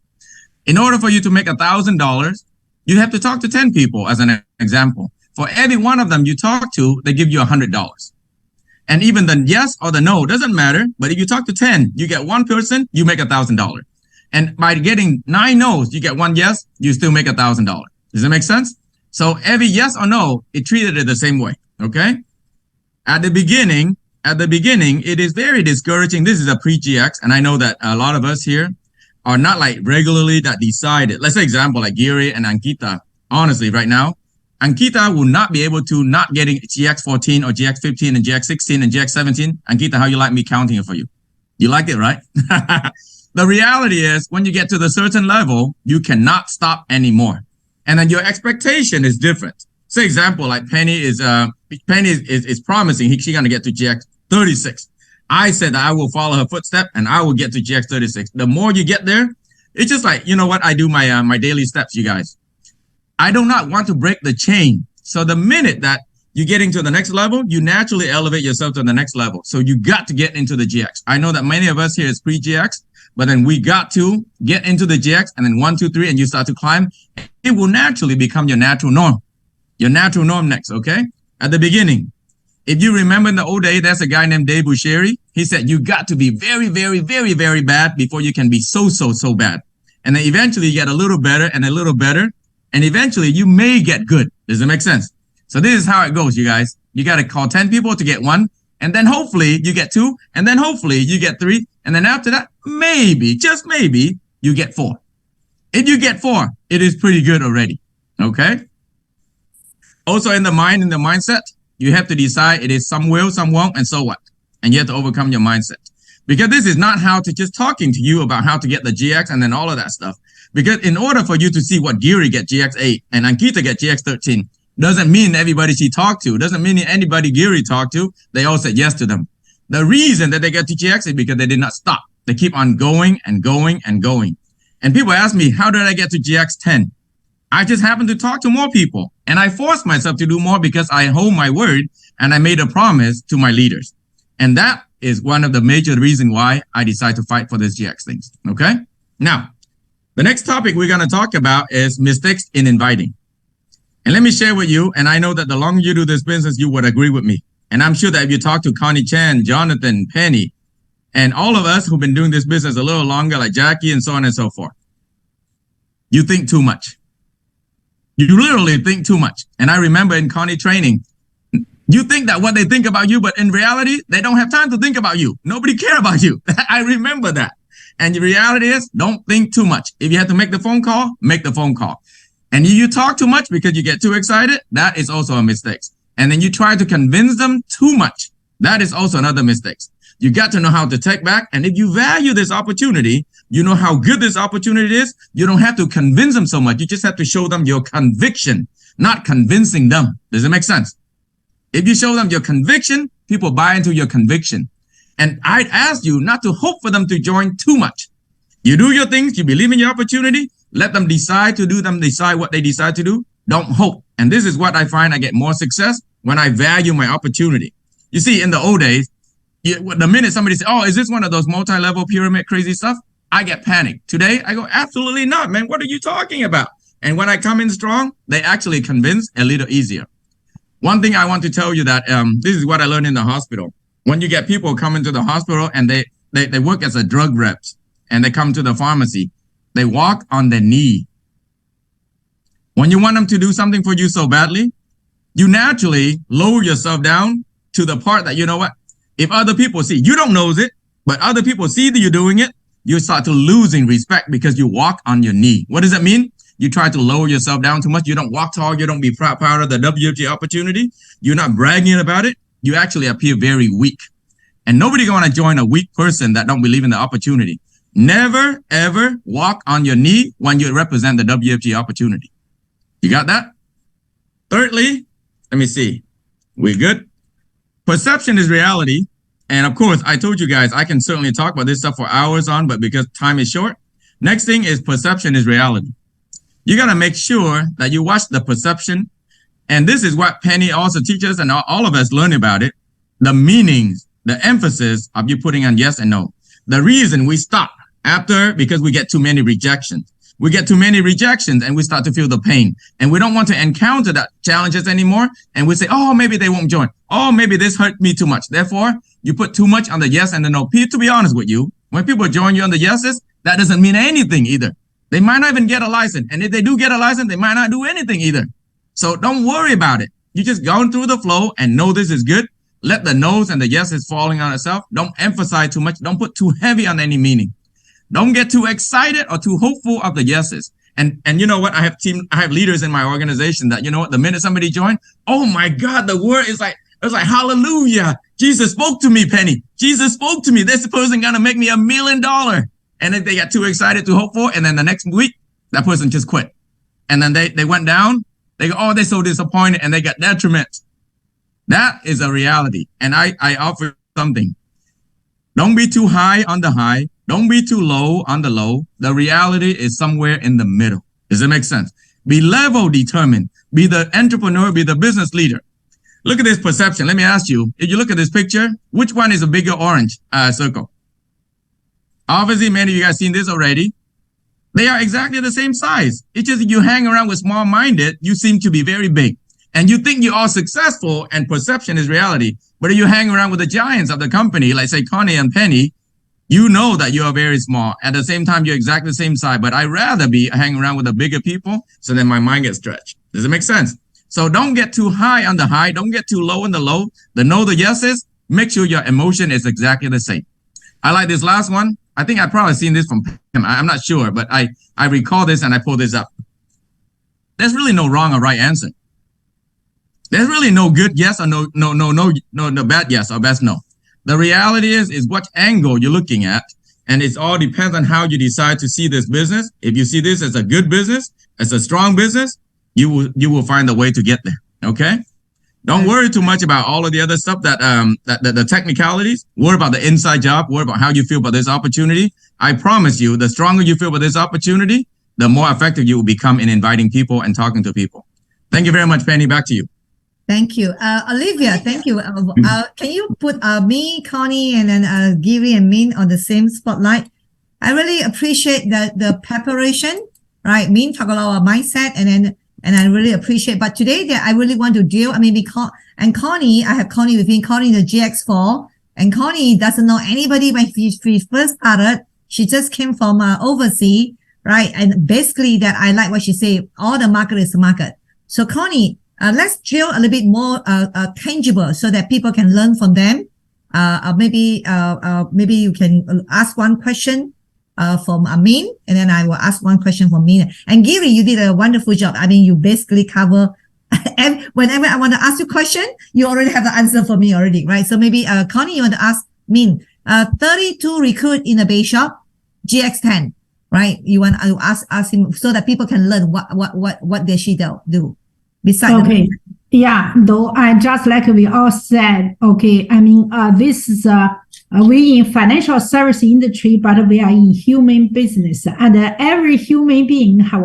Speaker 8: in order for you to make $1,000, you have to talk to 10 people as an example. For every one of them you talk to, they give you $100. And even the yes or the no doesn't matter. But if you talk to 10, you get one person, you make $1,000. And by getting 9 no's, you get 1 yes, you still make $1,000. Does that make sense? So every yes or no, it treated it the same way. Okay. At the beginning, it is very discouraging. This is a pre-GX. And I know that a lot of us here are not like regularly that decided. Let's say example, like Gary and Ankita. Honestly, right now, Ankita will not be able to not getting GX14 or GX15 and GX16 and GX17. Ankita, how you like me counting it for you? You like it, right? The reality is when you get to the certain level, you cannot stop anymore. And then your expectation is different. Say example, like Penny is promising she's going to get to GX36. I said that I will follow her footstep and I will get to GX36. The more you get there, it's just like, you know what? I do my daily steps, you guys. I do not want to break the chain. So the minute that you're getting to the next level, you naturally elevate yourself to the next level. So you got to get into the GX. I know that many of us here is pre-GX, but then we got to get into the GX and then 1, 2, 3, and you start to climb. It will naturally become your natural norm. Your natural norm next, okay? At the beginning, if you remember in the old day, there's a guy named Dave Bushiri. He said, you got to be very, very, very, very bad before you can be so bad. And then eventually you get a little better and a little better. And eventually you may get good. Does it make sense? So this is how it goes, you guys. You got to call 10 people to get 1. And then hopefully you get 2. And then hopefully you get 3. And then after that, maybe, just maybe, you get 4. If you get 4, it is pretty good already. Okay? Also in the mindset, you have to decide it is some will, some won't, and so what? And you have to overcome your mindset. Because this is not how to just talking to you about how to get the GX and then all of that stuff. Because in order for you to see what Giri get GX8 and Ankita get GX13, doesn't mean everybody she talked to, doesn't mean anybody Giri talked to, they all said yes to them. The reason that they get to GX is because they did not stop. They keep on going and going and going. And people ask me, how did I get to GX10? I just happened to talk to more people. And I forced myself to do more because I hold my word and I made a promise to my leaders. And that is one of the major reasons why I decided to fight for this GX things. Okay? Now, the next topic we're going to talk about is mistakes in inviting. And let me share with you, and I know that the longer you do this business, you would agree with me. And I'm sure that if you talk to Connie Chen, Jonathan, Penny, and all of us who've been doing this business a little longer, like Jackie and so on and so forth, you think too much. You literally think too much. And I remember in Connie training, You think that what they think about you, but in reality, they don't have time to think about you. Nobody care about you. I remember that. And the reality is, don't think too much. If you have to make the phone call, make the phone call. And if you talk too much because you get too excited, that is also a mistake. And then you try to convince them too much. That is also another mistake. You got to know how to take back. And if you value this opportunity, you know how good this opportunity is. You don't have to convince them so much. You just have to show them your conviction, not convincing them. Does it make sense? If you show them your conviction, people buy into your conviction. And I'd ask you not to hope for them to join too much. You do your things. You believe in your opportunity. Let them decide to do them, decide what they decide to do. Don't hope. And this is what I find I get more success when I value my opportunity. You see, in the old days, the minute somebody says, oh, is this one of those multi-level pyramid crazy stuff? I get panicked. Today, I go, absolutely not, man. What are you talking about? And when I come in strong, they actually convince a little easier. One thing I want to tell you that this is what I learned in the hospital. When you get people coming to the hospital and they work as a drug reps and they come to the pharmacy, they walk on their knee. When you want them to do something for you so badly, you naturally lower yourself down to the part that, you know what, if other people see, you don't know it, but other people see that you're doing it, you start to losing respect because you walk on your knee. What does that mean? You try to lower yourself down too much. You don't walk tall. You don't be proud of the WFG opportunity. You're not bragging about it. You actually appear very weak. And nobody going to join a weak person that don't believe in the opportunity. Never, ever walk on your knee when you represent the WFG opportunity. You got that? Thirdly, let me see. We good? Perception is reality. And of course, I told you guys, I can certainly talk about this stuff for hours on, but because time is short, next thing is perception is reality. You got to make sure that you watch the perception. And this is what Penny also teaches, and all of us learn about it. The meanings, the emphasis of you putting on yes and no. The reason we stop because we get too many rejections. We get too many rejections and we start to feel the pain. And we don't want to encounter that challenges anymore. And we say, oh, maybe they won't join. Oh, maybe this hurt me too much. Therefore, you put too much on the yes and the no. To be honest with you, when people join you on the yeses, that doesn't mean anything either. They might not even get a license. And if they do get a license, they might not do anything either. So don't worry about it. You just go through the flow and know this is good. Let the no's and the yeses falling on itself. Don't emphasize too much. Don't put too heavy on any meaning. Don't get too excited or too hopeful of the yeses. And you know what? I have leaders in my organization that, you know what? The minute somebody joined, oh my God, the word is like, it was like, hallelujah. Jesus spoke to me, Penny. Jesus spoke to me. This person gonna make me $1 million. And then they got too excited, too hopeful. And then the next week, that person just quit. And then they went down. They go, oh, they're so disappointed and they got detriment. That is a reality. And I offer something. Don't be too high on the high. Don't be too low on the low. The reality is somewhere in the middle. Does it make sense? Be level determined. Be the entrepreneur. Be the business leader. Look at this perception. Let me ask you, if you look at this picture, which one is a bigger orange circle? Obviously, many of you guys seen this already. They are exactly the same size. It's just you hang around with small-minded, you seem to be very big. And you think you are successful and perception is reality. But if you hang around with the giants of the company, like say Connie and Penny, you know that you are very small. At the same time, you're exactly the same size. But I'd rather be hanging around with the bigger people so then my mind gets stretched. Does it make sense? So don't get too high on the high. Don't get too low on the low. The no, the yeses, make sure your emotion is exactly the same. I like this last one. I think I've probably seen this from him. I'm not sure, but I recall this and I pulled this up. There's really no wrong or right answer. There's really no good yes or no bad yes or best no. The reality is what angle you're looking at, and it all depends on how you decide to see this business. If you see this as a good business, as a strong business, you will find a way to get there. Okay? Don't worry too much about all of the other stuff that the technicalities. Worry about the inside job. Worry about how you feel about this opportunity. I promise you, the stronger you feel about this opportunity, the more effective you will become in inviting people and talking to people. Thank you very much, Penny. Back to you.
Speaker 1: Thank you. Olivia, thank you. Can you put me, Connie, and then Giri and Min on the same spotlight? I really appreciate the preparation, right? Min talk about our mindset and I really appreciate. But today that I really want to deal, and Connie, I have Connie with me, Connie the GX4, and Connie doesn't know anybody when she first started. She just came from overseas, right? And basically that I like what she said, all the market is market. So Connie, let's drill a little bit more tangible so that people can learn from them. Maybe you can ask one question from Amin, and then I will ask one question from Mina. And Giri, you did a wonderful job. I mean, you basically cover, and whenever I want to ask you a question, you already have the answer for me already, right? So maybe Connie, you want to ask Min, 32 recruit in a base shop, GX10, right? You want to ask him so that people can learn what they should do. Besides,
Speaker 9: okay. Yeah, though I just like we all said, okay, I mean, this is, we in financial service industry, but we are in human business, and every human being have,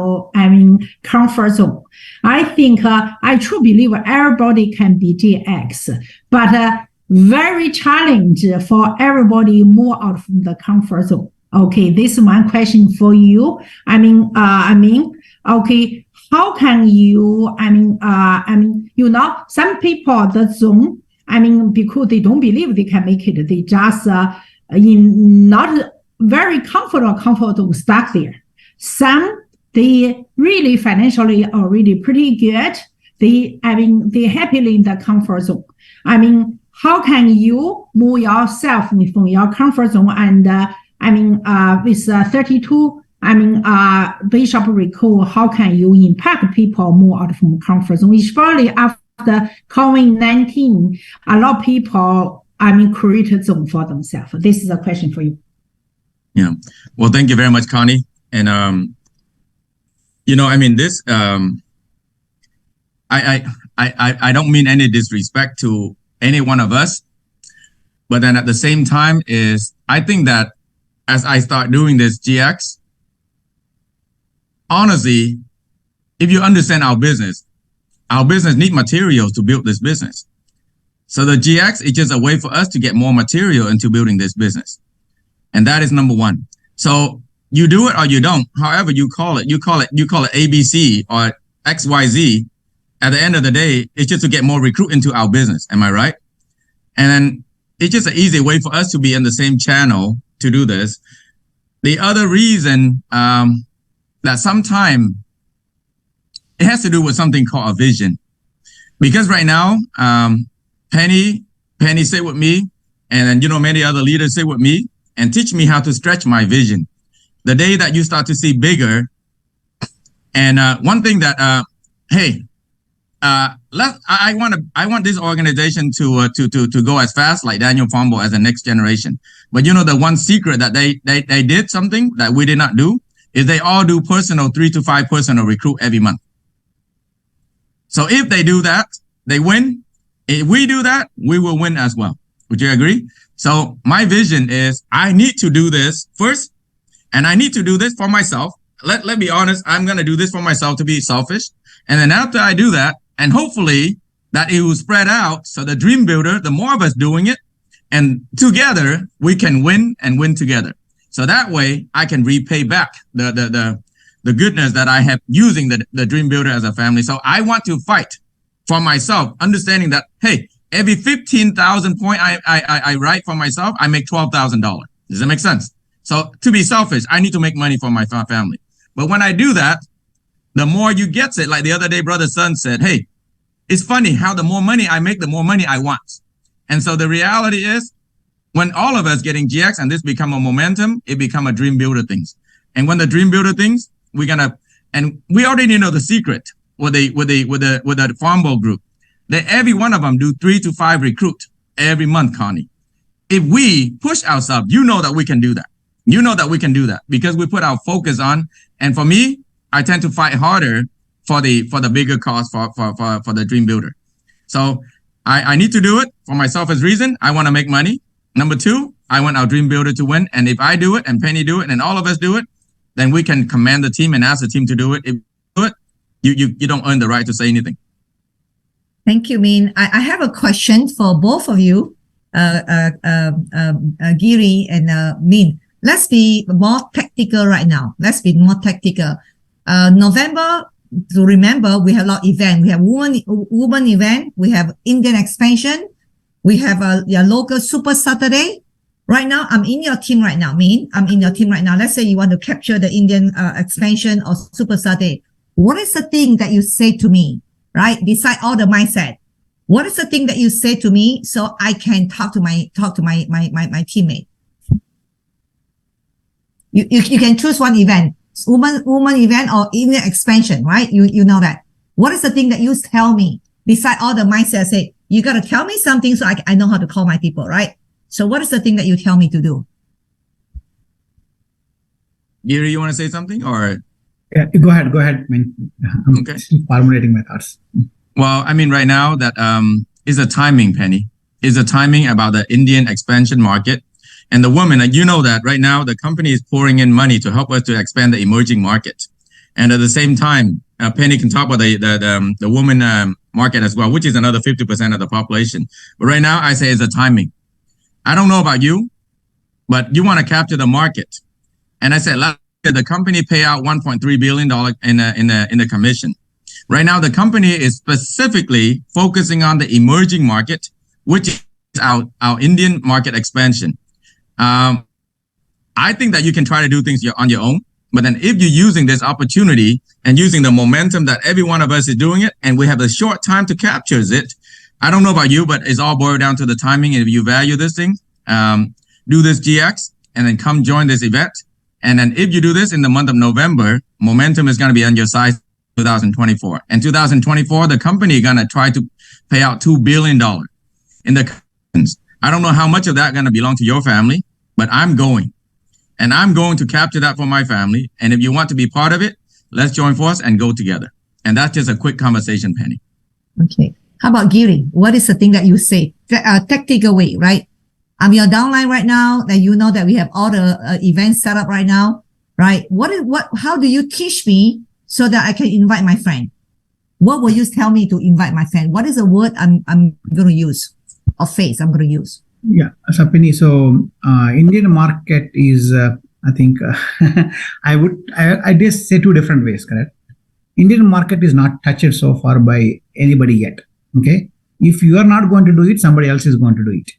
Speaker 9: comfort zone. I think, I truly believe everybody can be GX, but very challenge for everybody more out of the comfort zone. Okay, this is one question for you. Okay, how can you, some people, the zone, because they don't believe they can make it, they just, not very comfortable stuck there. Some, they really financially are really pretty good. They happily in the comfort zone. How can you move yourself from your comfort zone and, with 32, base shop recall, how can you impact people more out of comfort zone? Especially after COVID-19, a lot of people, create a zone for themselves. This is a question for you.
Speaker 8: Yeah. Well, thank you very much, Connie. And, this, I don't mean any disrespect to any one of us, but then at the same time I think that as I start doing this GX, honestly, if you understand our business need materials to build this business. So the GX is just a way for us to get more material into building this business. And that is number one. So you do it or you don't, however you call it ABC or XYZ. At the end of the day, it's just to get more recruit into our business. Am I right? And then it's just an easy way for us to be in the same channel to do this. The other reason, that sometimes it has to do with something called a vision. Because right now, Penny sit with me, and then, many other leaders sit with me and teach me how to stretch my vision. The day that you start to see bigger, and one thing that, I want this organization to go as fast like Daniel Fombo as the next generation. But the one secret that they did something that we did not do is they all do 3 to 5 personal recruit every month. So if they do that, they win. If we do that, we will win as well. Would you agree? So my vision is I need to do this first, and I need to do this for myself. Let be honest, I'm going to do this for myself to be selfish. And then after I do that, and hopefully that it will spread out. So the Dream Builder, the more of us doing it, and together we can win and win together. So that way I can repay back the goodness that I have using the Dream Builder as a family. So I want to fight for myself, understanding that, hey, every 15,000 point I write for myself, I make $12,000. Does that make sense? So to be selfish, I need to make money for my family. But when I do that, the more you get it, like the other day, Brother Sun said, hey, it's funny how the more money I make, the more money I want. And so the reality is, when all of us getting GX and this become a momentum, it become a Dream Builder things. And when the Dream Builder things, and we already know the secret with the Fombo group, that every one of them do 3 to 5 recruit every month, Connie. If we push ourselves, that we can do that. That we can do that because we put our focus on. And for me, I tend to fight harder for the bigger cause for the Dream Builder. So I need to do it for my selfish reason. I want to make money. Number 2, I want our Dream Builder to win. And if I do it and Penny do it and all of us do it, then we can command the team and ask the team to do it. If you do it, you don't earn the right to say anything.
Speaker 1: Thank you, Min. I have a question for both of you, Giri and Min. Let's be more tactical right now. November, to remember, we have a lot of events. We have woman event. We have Indian expansion. We have a local Super Saturday. Right now, I'm in your team right now, Min. I'm in your team right now. Let's say you want to capture the Indian expansion or Super Saturday. What is the thing that you say to me right? Beside all the mindset, what is the thing that you say to me so I can talk to my teammate? You can choose one event, woman event or Indian expansion, right? You know that. What is the thing that you tell me beside all the mindset? Say, you got to tell me something so I know how to call my people, right? So what is the thing that you tell me to do?
Speaker 8: Gary, you want to say something or?
Speaker 7: Yeah, go ahead. I mean, I'm
Speaker 8: Okay.
Speaker 7: still formulating my thoughts.
Speaker 8: Well, I mean, right now that is a timing, Penny. Is a timing about the Indian expansion market. And the woman, you know that right now the company is pouring in money to help us to expand the emerging market. And at the same time, Penny can talk about the woman market as well, which is another 50% of the population. But right now, I say it's a timing. I don't know about you, but you want to capture the market. And I said last year, the company pay out $1.3 billion in the commission. Right now, the company is specifically focusing on the emerging market, which is our Indian market expansion. I think that you can try to do things on your own, but then if you're using this opportunity and using the momentum that every one of us is doing it, and we have a short time to capture it, I don't know about you, but it's all boiled down to the timing. And if you value this thing, do this GX and then come join this event. And then if you do this in the month of November, momentum is going to be on your side 2024. And 2024, the company is going to try to pay out $2 billion in the commissions. I don't know how much of that going to belong to your family, but I'm going. And I'm going to capture that for my family. And if you want to be part of it, let's join force and go together. And that's just a quick conversation, Penny.
Speaker 1: Okay. How about Giri? What is the thing that you say? Tactical way, right? I'm your downline right now that you know that we have all the events set up right now, right? How do you teach me so that I can invite my friend? What will you tell me to invite my friend? What is the word I'm going to use or phrase I'm going to use?
Speaker 7: Yeah, Sapini. So Indian market is, I think, I just say two different ways, correct? Indian market is not touched so far by anybody yet. Okay, if you are not going to do it, somebody else is going to do it.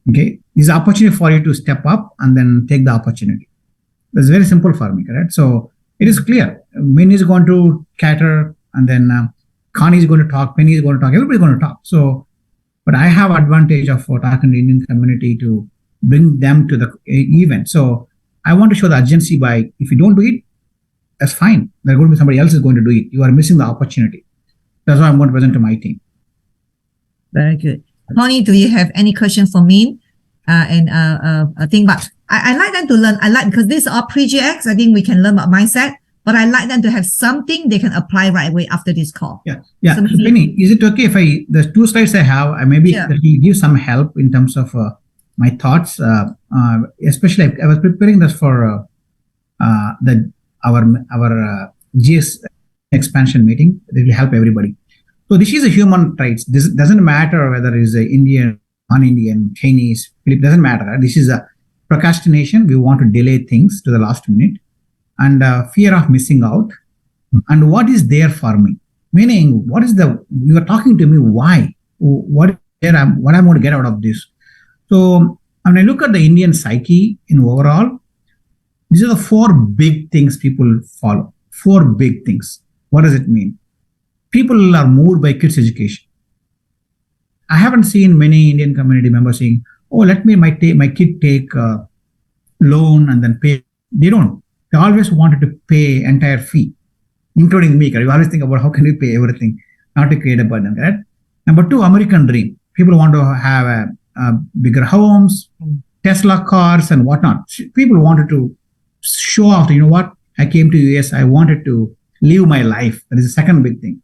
Speaker 7: Okay, this is opportunity for you to step up and then take the opportunity. That's very simple for me, correct? So it is clear. Min is going to cater, and then Connie is going to talk, Penny is going to talk, everybody is going to talk. So, but I have advantage of talking to the Indian community to bring them to the event. So I want to show the urgency by, if you don't do it, that's fine. There's going to be somebody else is going to do it. You are missing the opportunity. That's what I'm going to present to my team.
Speaker 1: Very good. Connie, do you have any question for me? I think, but I like them to learn. Because this is all pre-GX. I think we can learn about mindset, but I like them to have something they can apply right away after this call.
Speaker 7: Yeah. So Penny, is it okay if the 2 slides I have, that will give some help in terms of my thoughts, especially I was preparing this for our GX expansion meeting. It will help everybody. So this is a human traits. This doesn't matter whether it's Indian, non-Indian, Chinese, it doesn't matter. This is a procrastination. We want to delay things to the last minute, and fear of missing out. And what is there for me? Meaning, you are talking to me, why? What I'm going to get out of this? So when I look at the Indian psyche in overall, these are the 4 big things people follow. 4 big things. What does it mean? People are moved by kids' education. I haven't seen many Indian community members saying, "Oh, let me my kid take a loan and then pay." They don't. They always wanted to pay entire fee, including me. You always think about how can we pay everything, not to create a burden. Right? Number 2, American dream. People want to have bigger homes, Tesla cars, and whatnot. People wanted to show off. You know what? I came to US. I wanted to live my life. That is the second big thing.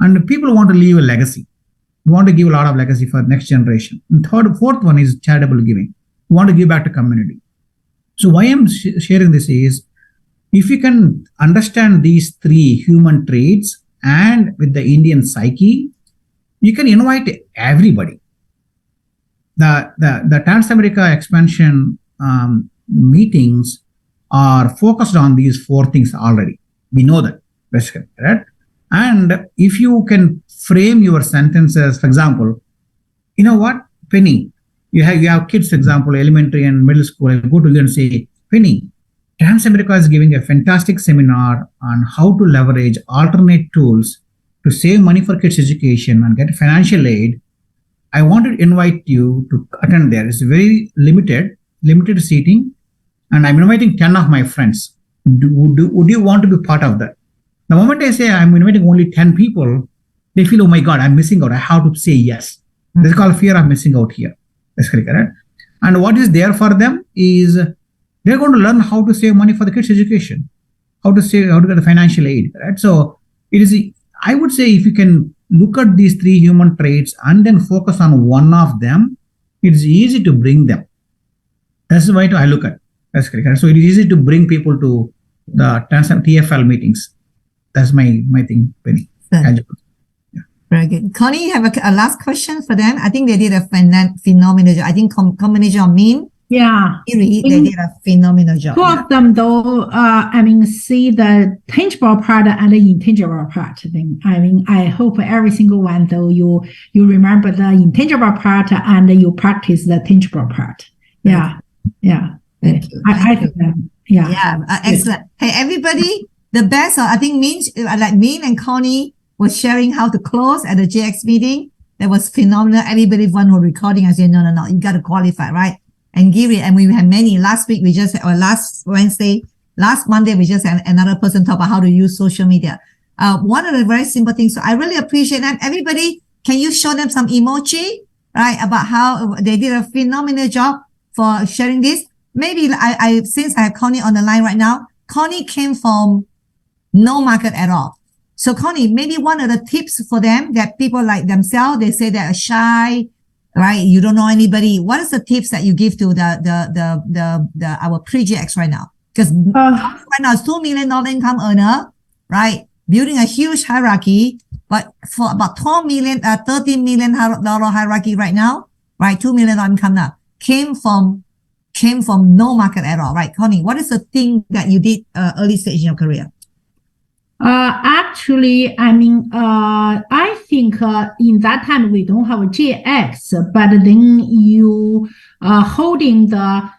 Speaker 7: And people want to leave a legacy. We want to give a lot of legacy for next generation. And fourth one is charitable giving. We want to give back to community. So why I'm sharing this is, if you can understand these 3 human traits and with the Indian psyche, you can invite everybody. The Trans-America expansion meetings are focused on these 4 things already. We know that, basically, right? And if you can frame your sentences, for example, you know what, Penny, you have kids, for example, elementary and middle school, I go to you and say, Penny, Trans-America is giving a fantastic seminar on how to leverage alternate tools to save money for kids' education and get financial aid, I want to invite you to attend there. It's very limited seating, and I'm inviting 10 of my friends. Would you want to be part of that? The moment I say I'm inviting only 10 people, they feel, oh my God, I'm missing out. I have to say yes. This is called fear of missing out here. That's correct. And what is there for them is they're going to learn how to save money for the kids' education, how to get the financial aid, right? So it is, I would say, if you can look at these 3 human traits and then focus on one of them, it's easy to bring them. That's the way I look at it. That's correct. So it is easy to bring people to the TFL meetings. That's my thing, Penny.
Speaker 1: Very good. Connie, you have a last question for them? I think they did a phenomenal job. I think combination of Min, they did a phenomenal job.
Speaker 9: 2 of them though, see the tangible part and the intangible part. Then, I hope every single one though you remember the intangible part and you practice the tangible part. Yeah.
Speaker 1: Thank you.
Speaker 9: I think that,
Speaker 1: excellent. Hey, everybody, the best, I think Min and Connie was sharing how to close at the JX meeting. That was phenomenal. Everybody who was recording, I said, no, you got to qualify, right? And Giri, and we had many. Last Monday, we just had another person talk about how to use social media. One of the very simple things. So I really appreciate that. Everybody, can you show them some emoji, right? About how they did a phenomenal job for sharing this. Maybe since I have Connie on the line right now, Connie came from no market at all. So Connie, maybe one of the tips for them that people like themselves, they say they're shy, right? You don't know anybody. What is the tips that you give to our pre-GX right now? Because right now it's $2 million income earner, right? Building a huge hierarchy, but for about $13 million hierarchy right now, right? $2 million income now came from no market at all, right? Connie, what is the thing that you did early stage in your career?
Speaker 9: Actually, I think in that time we don't have a JX, but then you holding the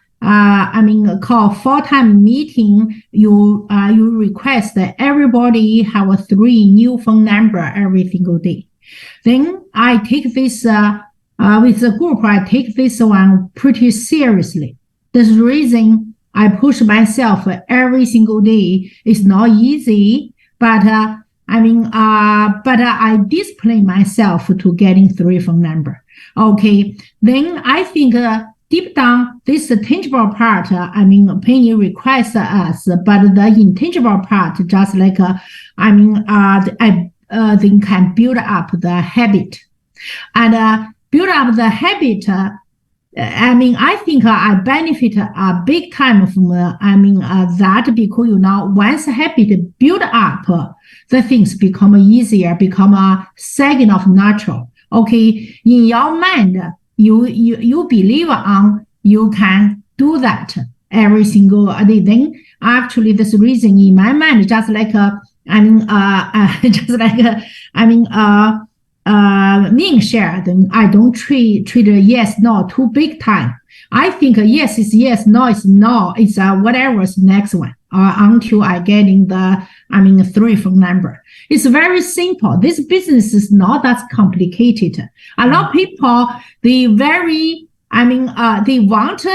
Speaker 9: call full-time meeting, you request that everybody have 3 new phone number every single day. Then I take this with the group. I take this one pretty seriously. This reason I push myself every single day. It's not easy. But I discipline myself to getting 3 phone number. Okay. Then I think deep down, this tangible part, Penny requests us, but the intangible part, just like, they can build up the habit. And build up the habit, I think I benefit big time from that, because once habit build up, the things become easier, become a second of natural. Okay, in your mind, you believe on you can do that every single day. Then actually, this reason in my mind, just like Ming shared, I don't treat yes, no too big time. I think yes is yes, no is no. It's whatever's next one, until I getting the 3 phone number. It's very simple. This business is not that complicated. A lot of people they want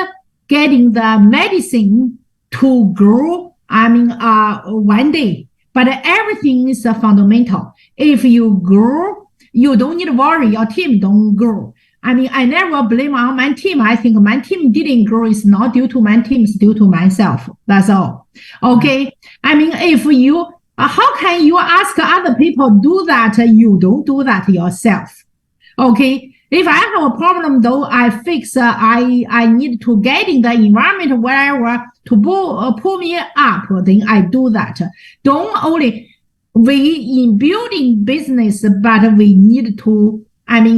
Speaker 9: getting the medicine to grow. One day, but everything is fundamental. If you grow, you don't need to worry. Your team don't grow. I never blame on my team. I think my team didn't grow. It's not due to my team. It's due to myself. That's all. Okay. If you, how can you ask other people do that? You don't do that yourself. Okay. If I have a problem though, I fix. I need to get in the environment wherever to pull me up. Then I do that. Don't only. We in building business, but we need to,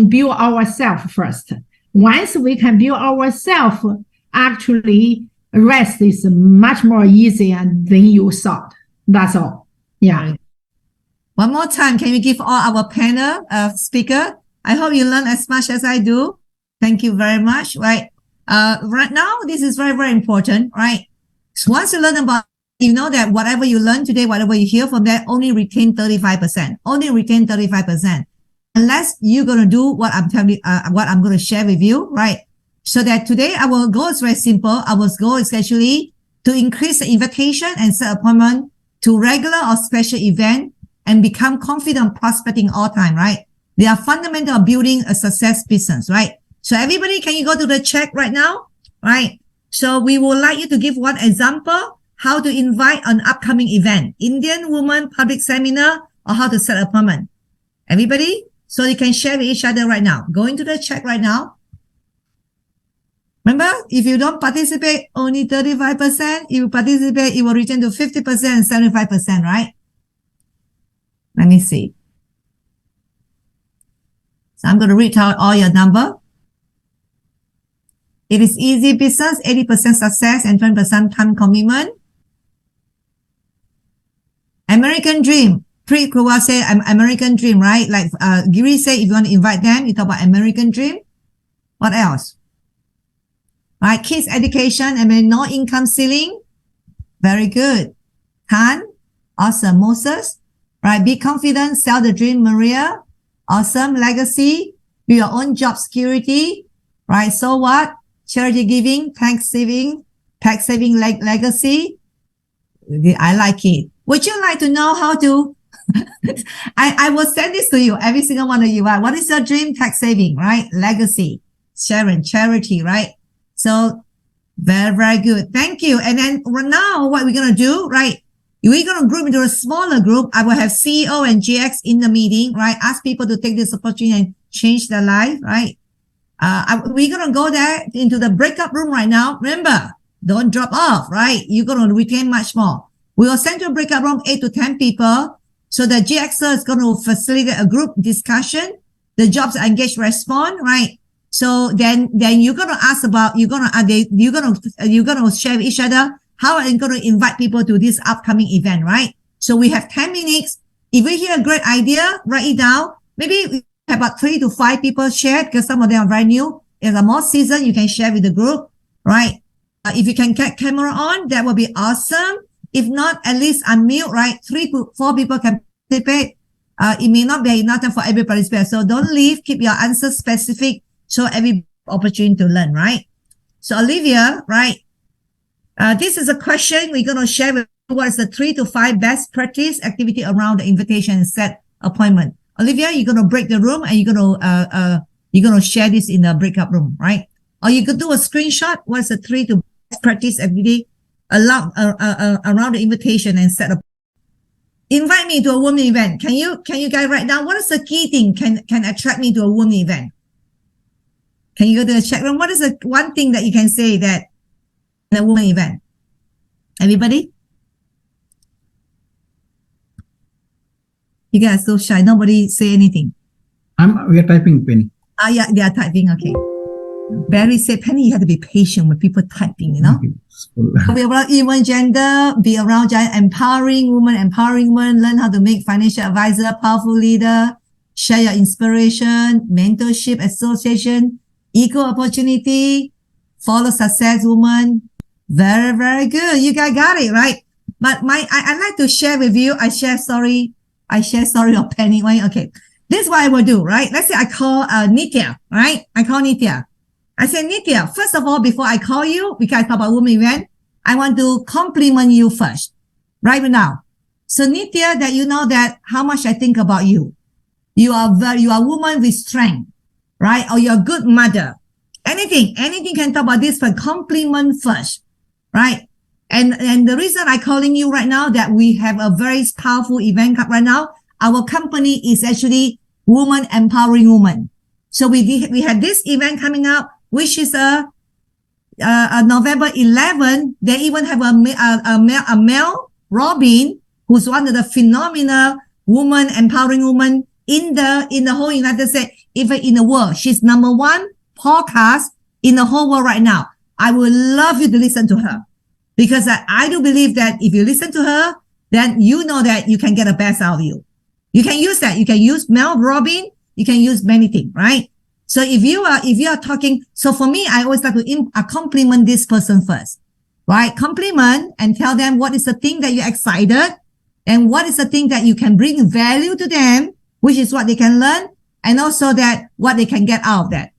Speaker 9: build ourselves first. Once we can build ourselves, actually, rest is much more easy and then you thought. That's all. Yeah.
Speaker 1: One more time, can you give all our panel speaker? I hope you learn as much as I do. Thank you very much. Right. Right now, this is very, very important, right? So once you learn about you know that whatever you learn today, whatever you hear from that, only retain 35%. Only retain 35%. Unless you're going to do what I'm telling you, what I'm going to share with you, right? So that today our goal is very simple. Our goal is actually to increase the invitation and set appointment to regular or special event and become confident prospecting all time, right? They are fundamental of building a success business, right? So everybody, can you go to the chat right now? Right? So we would like you to give one example, how to invite an upcoming event, Indian woman public seminar, or how to set appointment. Everybody? So you can share with each other right now. Go into the chat right now. Remember, if you don't participate, only 35%. If you participate, it will return to 50% and 75%, right? Let me see. So I'm going to read out all your number. It is easy business, 80% success and 20% time commitment. American Dream. Pre-Kuwa say American Dream, right? Like Giri say, if you want to invite them, you talk about American Dream. What else? Right, kids education and no income ceiling. Very good. Khan, awesome. Moses, right? Be confident, sell the dream. Maria, awesome. Legacy, be your own job security, right? So what? Charity giving, tax saving legacy. I like it. Would you like to know how to? I will send this to you, every single one of you. Right? What is your dream? Tax saving, right? Legacy, Sharon, charity, right? So very, very good. Thank you. And then now what we're going to do, right? We're going to group into a smaller group. I will have CEO and GX in the meeting, right? Ask people to take this opportunity and change their life, right? We're going to go there into the breakup room right now. Remember, don't drop off, right? You're going to retain much more. We will send you a breakup room, 8 to 10 people. So the GXer is going to facilitate a group discussion. The jobs engaged respond, right? So then you're going to ask about, you're going to share with each other how I'm going to invite people to this upcoming event, right? So we have 10 minutes. If we hear a great idea, write it down. Maybe we have about 3 to 5 people share because some of them are very new. If they're more seasoned, you can share with the group, right? If you can get camera on, that will be awesome. If not, at least unmute, right? 3 to 4 people can participate. It may not be enough time for every participant. So don't leave. Keep your answers specific. So every opportunity to learn, right? So Olivia, right? This is a question we're going to share with you. What is the 3 to 5 best practice activity around the invitation and set appointment? Olivia, you're going to break the room and you're going to share this in the breakup room, right? Or you could do a screenshot. What's the 3 to best practice activity around the invitation and set up? Invite me to a women event. Can you guys write down what is the key thing can attract me to a women event? Can you go to the chat room? What is the one thing that you can say that in a women event? Everybody? You guys are so shy. Nobody say anything.
Speaker 7: We are typing, Penny.
Speaker 1: Yeah, they are typing. Okay. Barry said, Penny, you have to be patient with people typing, you know? Be around even gender, be around empowering women, learn how to make financial advisor, powerful leader, share your inspiration, mentorship, association, equal opportunity, follow success woman. Very, very good. You guys got it, right? But I like to share with you. I share story of Penny. Okay. This is what I will do, right? Let's say I call Nitya, right? I call Nitya. I say, Nitya, first of all, before I call you, because I talk about women event, I want to compliment you first, right now. So Nitya, that you know that how much I think about you. You are a woman with strength, right? Or you're a good mother. Anything can talk about this, but compliment first, right? And the reason I'm calling you right now that we have a very powerful event right now. Our company is actually Woman Empowering Women. So we had this event coming up, which is November 11. They even have a male, Robin, who's one of the phenomenal woman empowering women in the whole United States, even in the world. She's number 1 podcast in the whole world right now. I would love you to listen to her because I do believe that if you listen to her, then you know that you can get the best out of you. You can use that. You can use Mel Robin. You can use many things, right? So if you are talking, so for me, I always like to compliment this person first. right? Compliment and tell them what is the thing that you're excited and what is the thing that you can bring value to them, which is what they can learn, and also that what they can get out of that.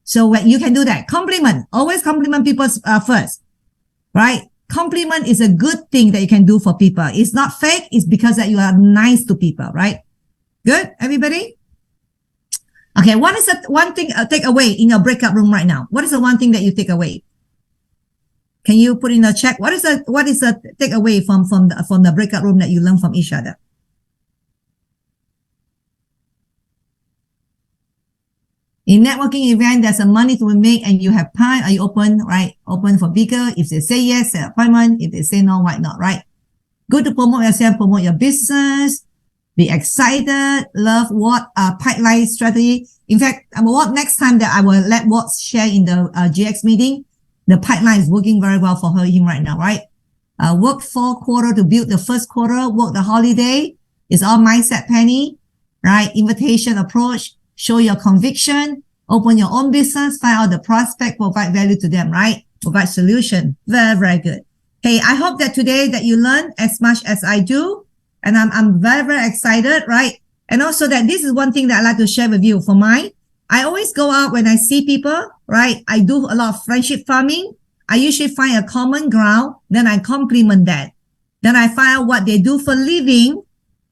Speaker 1: So when you can do that, compliment, always compliment people first, right? Compliment is a good thing that you can do for people. It's not fake. It's because that you are nice to people, right? Good, everybody? Okay, what is the one thing take away in your breakout room right now? What is the one thing that you take away? Can you put in a check? What is the takeaway from the breakout room that you learn from each other? In networking event, there's a money to be made and you have time. Are you open, right? Open for bigger. If they say yes, set appointment. If they say no, why not, right? Good to promote yourself, promote your business. Be excited. Love what pipeline strategy. In fact, what next time that I will let Watt share in the GX meeting, the pipeline is working very well for him right now, right? Work 4 quarter to build the first quarter. Work the holiday. It's all mindset, Penny, right? Invitation approach. Show your conviction, open your own business, find out the prospect, provide value to them, right? Provide solution. Very, very good. Hey, I hope that today that you learn as much as I do. And I'm very, very excited, right? And also that this is one thing that I like to share with you. For mine, I always go out when I see people, right? I do a lot of friendship farming. I usually find a common ground. Then I compliment that. Then I find out what they do for living.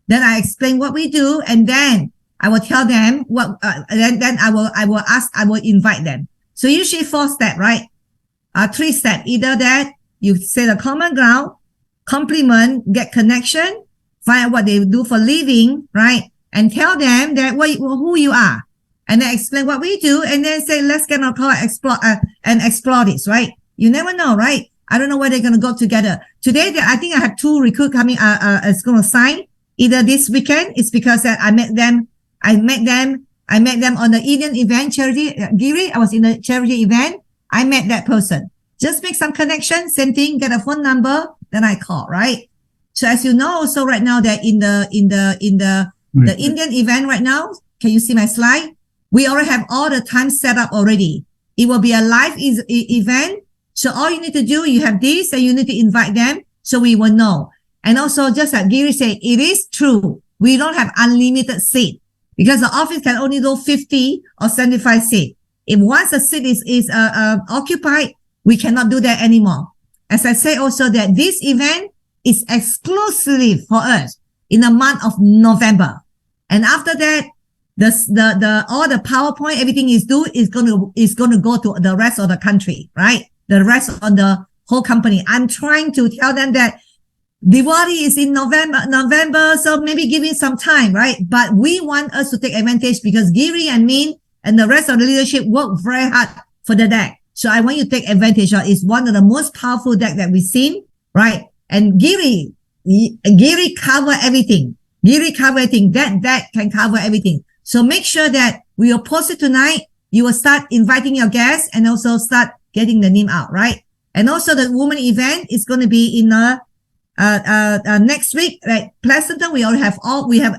Speaker 1: Then I explain what we do. And then I will tell them what, then I will invite them. So usually 4 steps, right? 3 steps. Either that you say the common ground, compliment, get connection, find out what they do for living, right? And tell them that who you are. And then explain what we do. And then say, let's get on a call and explore this, right? You never know, right? I don't know where they're going to go together. Today, I think I have 2 recruits coming, is going to sign either this weekend. It's because I met them on the Indian event charity. Giri, I was in a charity event. I met that person. Just make some connection. Same thing. Get a phone number. Then I call, right? So as you know, also right now that in the Indian event right now, can you see my slide? We already have all the time set up already. It will be a live event. So all you need to do, you have this and you need to invite them so we will know. And also just like Giri said, it is true. We don't have unlimited seat. Because the office can only do 50 or 75 seats. If once a seat is occupied, we cannot do that anymore. As I say also that this event is exclusively for us in the month of November. And after that, all the PowerPoint, everything is going to go to the rest of the country, right? The rest of the whole company. I'm trying to tell them that Diwali is in November, so maybe give it some time, right? But we want us to take advantage because Giri and me and the rest of the leadership work very hard for the deck. So I want you to take advantage of it. It's one of the most powerful deck that we've seen, right? And Giri cover everything. Giri cover everything. That deck can cover everything. So make sure that we will post it tonight. You will start inviting your guests and also start getting the name out, right? And also the woman event is going to be in next week, like Pleasanton, we have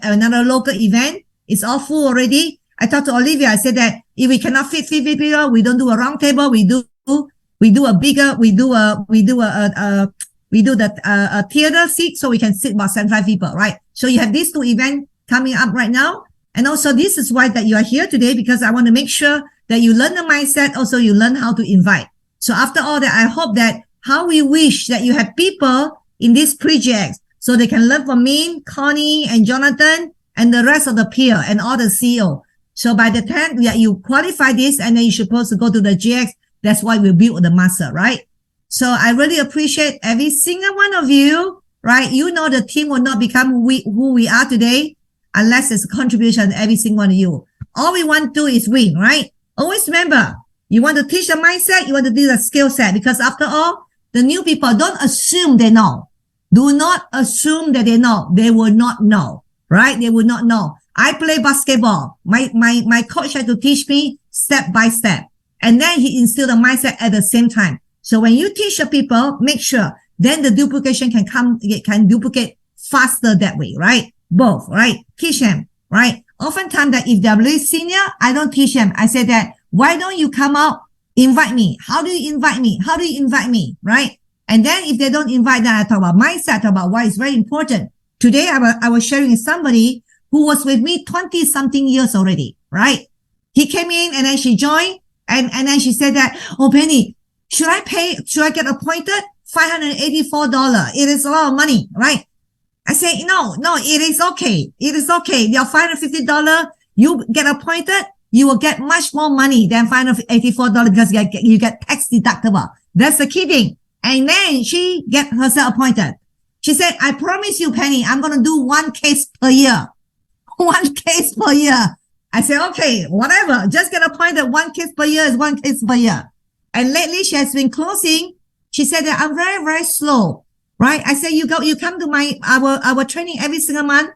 Speaker 1: another local event. It's all full already. I talked to Olivia. I said that if we cannot fit 50 people, we don't do a round table. We do the theater seat so we can sit about 75 people, right? So you have these 2 events coming up right now. And also this is why that you are here today, because I want to make sure that you learn the mindset. Also you learn how to invite. So after all that, I hope that how we wish that you have people in this pre-GX, so they can learn from me, Connie, and Jonathan, and the rest of the peer and all the CEO. So by the time you qualify this, and then you're supposed to go to the GX, that's why we build the master, right? So I really appreciate every single one of you, right? You know the team will not become who we are today unless there's a contribution every single one of you. All we want to do is win, right? Always remember, you want to teach the mindset, you want to do the skill set, because after all, the new people don't assume they know. Do not assume that they know. They will not know, right? They will not know. I play basketball. My coach had to teach me step by step. And then he instilled the mindset at the same time. So when you teach the people, make sure then the duplication can duplicate faster that way, right? Both, right? Teach them, right? Oftentimes that if they're really senior, I don't teach them. I say that, why don't you come out, invite me? How do you invite me? How do you invite me? Right? And then if they don't invite, then I talk about mindset, about why it's very important. Today, I was sharing with somebody who was with me 20 something years already, right? He came in and then she joined and then she said that, oh, Penny, should I get appointed? $584. It is a lot of money, right? I say, no, it is okay. It is okay. Your $550, you get appointed, you will get much more money than $584 because you get tax deductible. That's the key thing. And then she get herself appointed. She said, I promise you, Penny, I'm going to do one case per year. One case per year. I said, okay, whatever. Just get appointed. One case per year is one case per year. And lately she has been closing. She said that I'm very, very slow, right? I said, you come to our training every single month,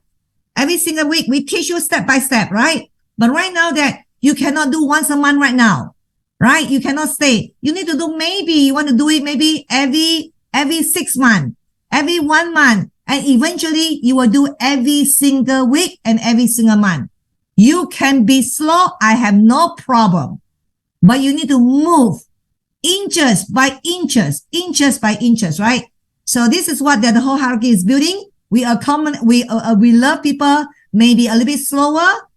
Speaker 1: every single week. We teach you step by step, right? But right now that you cannot do once a month right now, right? You cannot stay. You need to do you want to do it maybe every 6 months, every 1 month. And eventually you will do every single week and every single month. You can be slow. I have no problem, but you need to move inches by inches, right? So this is what the whole hierarchy is building. We love people maybe a little bit slower,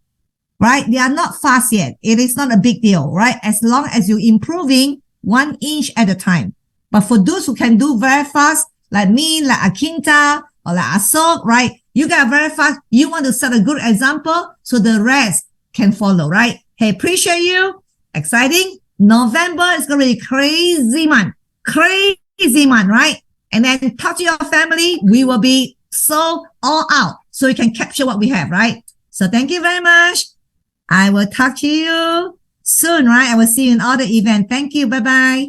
Speaker 1: right? They are not fast yet. It is not a big deal, right? As long as you're improving 1 inch at a time. But for those who can do very fast, like me, like Akinta, or like Asok, right? You got very fast. You want to set a good example so the rest can follow, right? Hey, appreciate you. Exciting. November is going to be crazy month, right? And then talk to your family. We will be so all out so you can capture what we have, right? So thank you very much. I will talk to you soon, right? I will see you in other event. Thank you. Bye-bye.